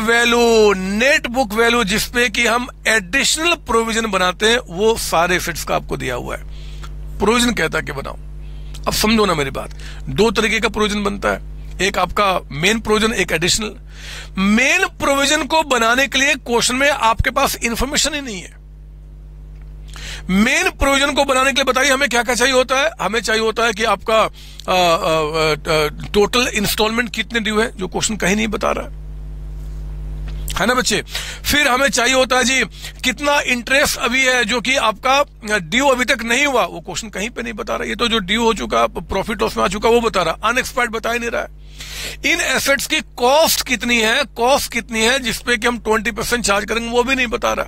वैल्यू जिसपे कि हम एडिशनल प्रोविजन बनाते हैं, वो सारे एसेट्स का आपको दिया हुआ है। प्रोविजन कहता है कि बनाओ। अब समझो ना मेरी बात, 2 तरीके का प्रोविजन बनता है, एक आपका मेन प्रोविजन, एक एडिशनल। मेन प्रोविजन को बनाने के लिए क्वेश्चन में आपके पास इंफॉर्मेशन ही नहीं है। मेन प्रोविजन को बनाने के लिए बताइए हमें क्या क्या चाहिए होता है? हमें चाहिए होता है कि आपका टोटल इंस्टॉलमेंट कितने ड्यू है, जो क्वेश्चन कहीं नहीं बता रहा है ना बच्चे। फिर हमें चाहिए होता है जी कितना इंटरेस्ट अभी है जो कि आपका ड्यू अभी तक नहीं हुआ, वो क्वेश्चन कहीं पे नहीं बता रहा। ये तो जो ड्यू हो चुका, प्रॉफिट लॉस में आ चुका, वो बता रहा, अनएक्सपायर्ड बता ही नहीं रहा है। इन एसेट्स की कॉस्ट कितनी है जिसपे कि हम 20% चार्ज करेंगे, वो भी नहीं बता रहा।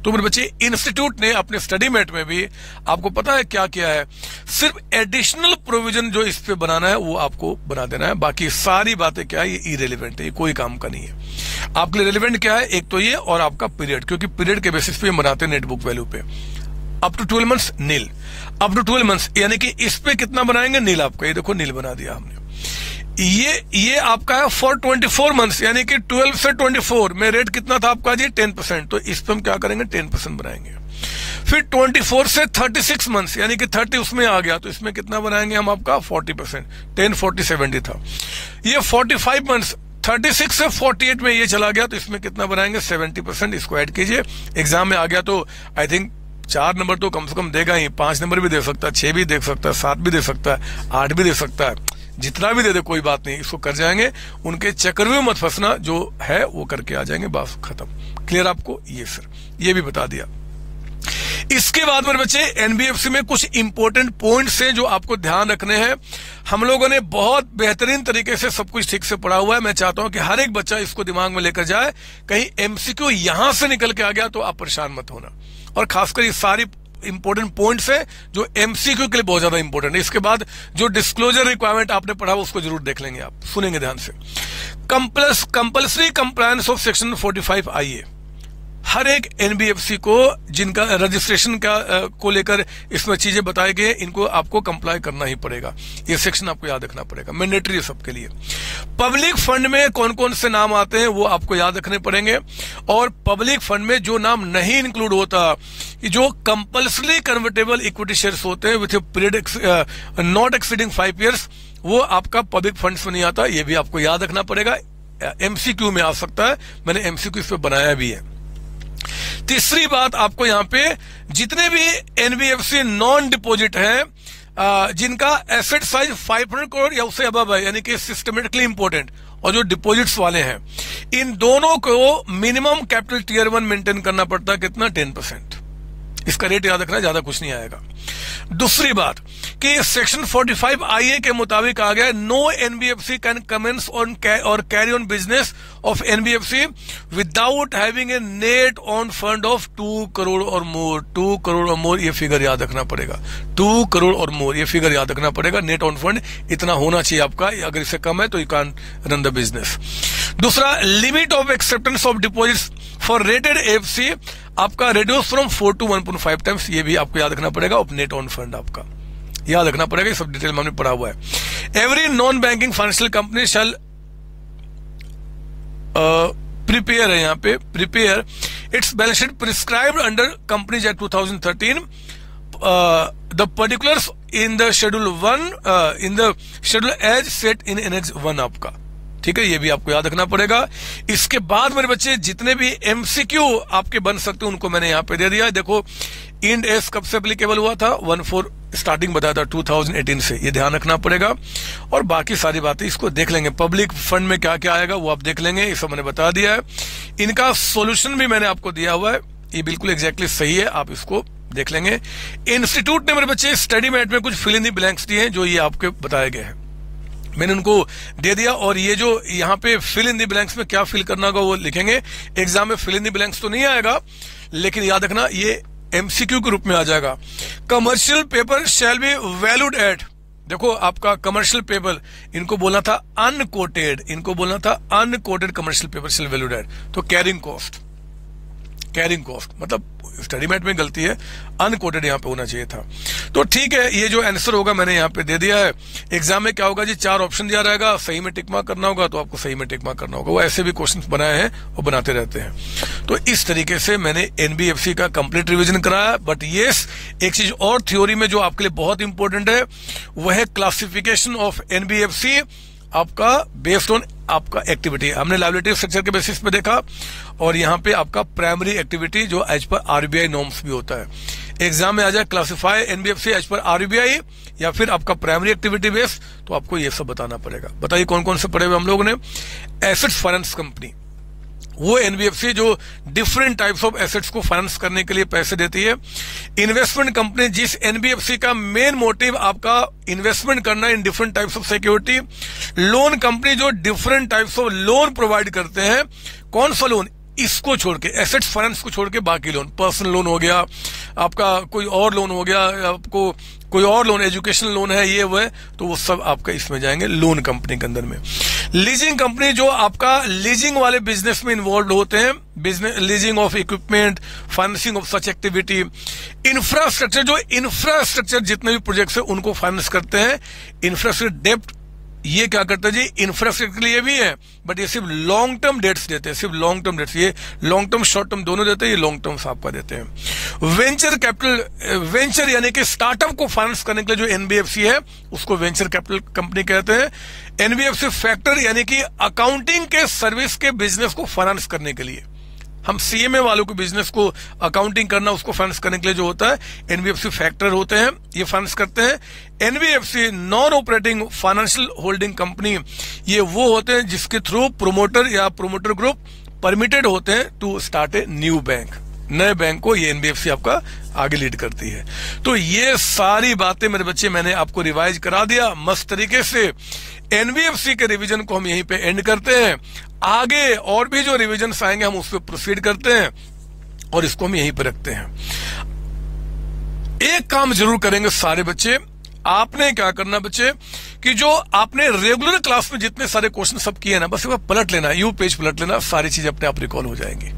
तो मेरे बच्चे इंस्टीट्यूट ने अपने स्टडी मेट में भी आपको पता है क्या किया है, सिर्फ एडिशनल प्रोविजन जो इस पे बनाना है वो आपको बना देना है, बाकी सारी बातें क्या है ये इरेलीवेंट है, ये कोई काम का नहीं है। आपके लिए रेलिवेंट क्या है, एक तो ये और आपका पीरियड, क्योंकि पीरियड के बेसिस पे बनाते हैं नेट बुक वैल्यू पे। Up to 12 months nil, up to 12 months यानी कि इस पे कितना बनाएंगे, नील आपका, ये देखो नील बना दिया हमने। ये आपका है फॉर 24 मंथ्स यानी कि 12 से 24 में रेट कितना था आपका जी 10%, तो इस पे हम क्या करेंगे 10% बनाएंगे। फिर 24 से 36 मंथ्स यानी कि 30 उसमें आ गया, तो इसमें कितना बनाएंगे हम आपका 40%, 10 40 70 था। ये 45 मंथ्स 36 से 48 में ये चला गया, तो इसमें कितना बनाएंगे 70%, इसको ऐड कीजिए। एग्जाम में आ गया तो आई थिंक 4 नंबर तो कम से कम देगा ही, 5 नंबर भी दे सकता है, 6 भी दे सकता है, 7 भी दे सकता है, 8 भी दे सकता है, जितना भी दे दे कोई बात नहीं, इसको कर जाएंगे। उनके चक्कर में मत फंसना, जो है वो करके आ जाएंगे, बस खत्म। क्लियर आपको? ये सर ये भी बता दिया। इसके बाद मेरे बच्चे एनबीएफसी में कुछ इंपॉर्टेंट पॉइंट्स हैं जो आपको ध्यान रखने हैं। हम लोगों ने बहुत बेहतरीन तरीके से सब कुछ ठीक से पढ़ा हुआ है, मैं चाहता हूं कि हर एक बच्चा इसको दिमाग में लेकर जाए, कहीं एमसीक्यू यहां से निकल के आ गया तो आप परेशान मत होना। और खासकर ये सारी इंपॉर्टेंट पॉइंट्स है जो एमसीक्यू के लिए बहुत ज्यादा इंपॉर्टेंट है। इसके बाद जो डिस्क्लोजर रिक्वायरमेंट आपने पढ़ा उसको जरूर देख लेंगे, आप सुनेंगे ध्यान से। कंपल्सरी कंप्लायंस ऑफ सेक्शन 45 आईए, हर एक एनबीएफसी को जिनका रजिस्ट्रेशन को लेकर इसमें चीजें बताई गई, इनको आपको कंप्लाई करना ही पड़ेगा। ये सेक्शन आपको याद रखना पड़ेगा, मैंडेटरी है सबके लिए। पब्लिक फंड में कौन कौन से नाम आते हैं वो आपको याद रखने पड़ेंगे, और पब्लिक फंड में जो नाम नहीं इंक्लूड होता, जो कंपल्सरी कन्वर्टेबल इक्विटी शेयर्स होते हैं with period not exceeding 5 years, वो आपका पब्लिक फंड्स में नहीं आता, ये भी आपको याद रखना पड़ेगा। एमसीक्यू में आ सकता है, मैंने एमसीक्यू इस पे बनाया भी है। तीसरी बात आपको यहां पे जितने भी एनबीएफसी नॉन डिपॉजिट हैं जिनका एसेट साइज 500 करोड़ या उससे अबव है, यानी कि सिस्टमेटिकली इंपॉर्टेंट, और जो डिपॉजिट्स वाले हैं, इन दोनों को मिनिमम कैपिटल टियर 1 मेंटेन करना पड़ता है, कितना 10%। इसका रेट याद रखना, ज्यादा कुछ नहीं आएगा। दूसरी बात कि सेक्शन 45 आईए के मुताबिक आ गया, no NBFC can commence on or carry on business of NBFC without having a net owned fund of 2 crore or more. 2 crore or मोर ये फिगर याद रखना पड़ेगा, 2 करोड़ और मोर ये फिगर याद रखना पड़ेगा। नेट ऑन फंड इतना होना चाहिए आपका, अगर इससे कम है तो you can run the business. दूसरा, limit of acceptance of deposits for rated FC आपका रिड्यूस फ्रॉम 4 to 1.5 टाइम्स, ये भी आपको याद रखना पड़ेगा। ऑफ नेट ऑन फंड आपका याद रखना पड़ेगा, ये सब डिटेल में हमने पढ़ा हुआ है। Every non banking financial company shall prepare है, यहाँ पे prepare its balance sheet prescribed under companies act 2013 the particulars in the schedule 1 in the schedule as set in annex 1 आपका, ठीक है, ये भी आपको याद रखना पड़ेगा। इसके बाद मेरे बच्चे जितने भी एमसीक्यू आपके बन सकते हैं उनको मैंने यहां पे दे दिया। देखो इंड एस कब से एप्लीकेबल हुआ था, 1/4 स्टार्टिंग बताया था 2018 से, ये ध्यान रखना पड़ेगा। और बाकी सारी बातें इसको देख लेंगे, पब्लिक फंड में क्या क्या आएगा वो आप देख लेंगे, ये सब मैंने बता दिया है। इनका सोल्यूशन भी मैंने आपको दिया हुआ है, ये बिल्कुल एग्जैक्टली सही है, आप इसको देख लेंगे। इंस्टीट्यूट ने मेरे बच्चे स्टडी मैट में कुछ फिल इन द ब्लैंक्स दिए हैं जो ये आपके बताए गए हैं, मैंने उनको दे दिया। और ये जो यहाँ पे फिल इन द ब्लैंक्स में क्या फिल करना होगा वो लिखेंगे। एग्जाम में फिल इन द ब्लैंक्स तो नहीं आएगा, लेकिन याद रखना ये एमसीक्यू के रूप में आ जाएगा। Commercial paper shall be valued at, देखो आपका कमर्शियल पेपर, इनको बोलना था अनकोटेड, इनको बोलना था unquoted commercial paper shall valued at, तो कैरिंग कॉस्ट मतलब स्टडी मैट में गलती है, अनकोटेड यहां पे होना चाहिए था। तो ठीक है, ये जो आंसर होगा मैंने यहां पे दे दिया है। एग्जाम में क्या होगा जी, 4 ऑप्शन दिया रहेगा, सही में टिक मार्क करना होगा तो आपको सही में टिक मार्क करना होगा। वो ऐसे भी क्वेश्चंस बनाए हैं और बनाते रहते हैं। तो इस तरीके से मैंने एनबीएफसी का कंप्लीट रिवीजन कराया। बट यस, एक चीज और थ्योरी में जो आपके लिए बहुत इंपॉर्टेंट है वह है क्लासिफिकेशन ऑफ एनबीएफसी आपका बेस्ड ऑन आपका एक्टिविटी। हमने लायबिलिटी स्ट्रक्चर के बेसिस पे देखा, और यहाँ पे आपका प्राइमरी एक्टिविटी जो एज पर आरबीआई नॉर्म्स भी होता है। एग्जाम में आ जाए classify NBFC as per RBI या फिर आपका प्राइमरी एक्टिविटी बेस, तो आपको ये सब बताना पड़ेगा। बताइए कौन कौन से पढ़े हुए हम लोगों ने। एसेट्स फाइनेंस कंपनी, वो एनबीएफसी जो डिफरेंट टाइप्स ऑफ एसेट्स को फाइनेंस करने के लिए पैसे देती है। इन्वेस्टमेंट कंपनी, जिस एनबीएफसी का मेन मोटिव आपका इन्वेस्टमेंट करना in different types of security. Loan company जो different types of loan provide करते हैं। कौन सा लोन, इसको छोड़ के, एसेट्स फाइनेंस को छोड़ के बाकी लोन, पर्सनल लोन हो गया आपका, कोई और लोन हो गया आपको, कोई और लोन, एजुकेशन लोन है, ये वो है, तो वो सब आपका इसमें जाएंगे लोन कंपनी के अंदर में। लीजिंग कंपनी जो आपका लीजिंग वाले बिजनेस में इन्वॉल्व होते हैं, business leasing of equipment, financing of such activity. Infrastructure, जो इंफ्रास्ट्रक्चर जितने भी प्रोजेक्ट्स है उनको फाइनेंस करते हैं। इंफ्रास्ट्रक्चर डेप्ट, ये क्या करता है जी, इंफ्रास्ट्रक्चर के लिए भी है, बट ये सिर्फ लॉन्ग टर्म डेट्स देते हैं, सिर्फ लॉन्ग टर्म डेट्स, ये लॉन्ग टर्म शॉर्ट टर्म दोनों देते हैं, ये लॉन्ग टर्म आपका देते हैं। वेंचर कैपिटल, वेंचर यानी कि स्टार्टअप को फाइनेंस करने के लिए जो एनबीएफसी है उसको वेंचर कैपिटल कंपनी कहते हैं। एनबीएफसी फैक्टर यानी कि अकाउंटिंग के सर्विस के बिजनेस को फाइनेंस करने के लिए, हम सीएमए वालों के बिजनेस को अकाउंटिंग करना, उसको फाइनेंस करने के लिए जो होता है एनबीएफसी फैक्टर होते हैं, ये फाइनेंस करते हैं। NBFC non operating financial holding company, ये वो होते हैं जिसके थ्रू प्रोमोटर या प्रोमोटर ग्रुप परमिटेड होते हैं to start a new bank, नए बैंक को ये एनबीएफसी आपका आगे लीड करती है। तो ये सारी बातें मेरे बच्चे मैंने आपको रिवाइज करा दिया मस्त तरीके से। एनबीएफसी के रिवीजन को हम यहीं पे एंड करते हैं, आगे और भी जो रिवीजन आएंगे हम उस पर प्रोसीड करते हैं और इसको हम यहीं पे रखते हैं। एक काम जरूर करेंगे सारे बच्चे, आपने क्या करना बच्चे कि जो आपने रेगुलर क्लास में जितने सारे क्वेश्चन सब किए ना, बस एक बार पलट लेना, यू पेज पलट लेना, सारी चीजें अपने आप रिकॉल हो जाएंगी।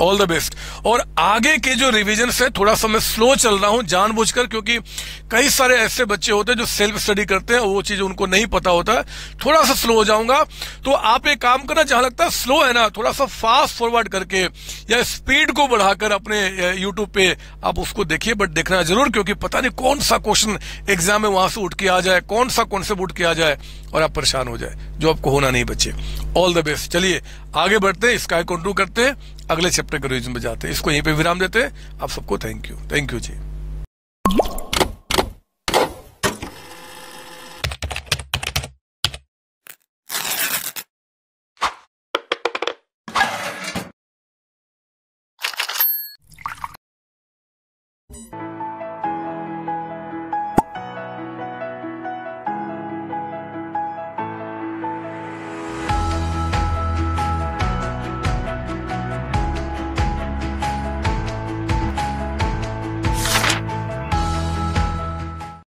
All the best. और आगे के जो रिवीजन है थोड़ा सा मैं स्लो चल रहा हूं जानबूझकर, क्योंकि कई सारे ऐसे बच्चे होते हैं जो सेल्फ स्टडी करते हैं, वो चीज उनको नहीं पता होता है, थोड़ा सा स्लो हो जाऊंगा। तो आप एक काम करना, जहां लगता है स्लो है ना, थोड़ा सा फास्ट फॉरवर्ड करके या स्पीड को बढ़ाकर अपने यूट्यूब पे आप उसको देखिए, बट देखना जरूर, क्योंकि पता नहीं कौन सा क्वेश्चन एग्जाम में वहां से उठ के आ जाए, कौन सा कॉन्सेप्ट उठ के आ जाए और आप परेशान हो जाए, जो आपको होना नहीं बच्चे। All the best. चलिए आगे बढ़ते हैं, इसका कंटिन्यू करते हैं, अगले चैप्टर के रिवीजन में जाते हैं, इसको यहीं पे विराम देते हैं। आप सबको थैंक यू जी।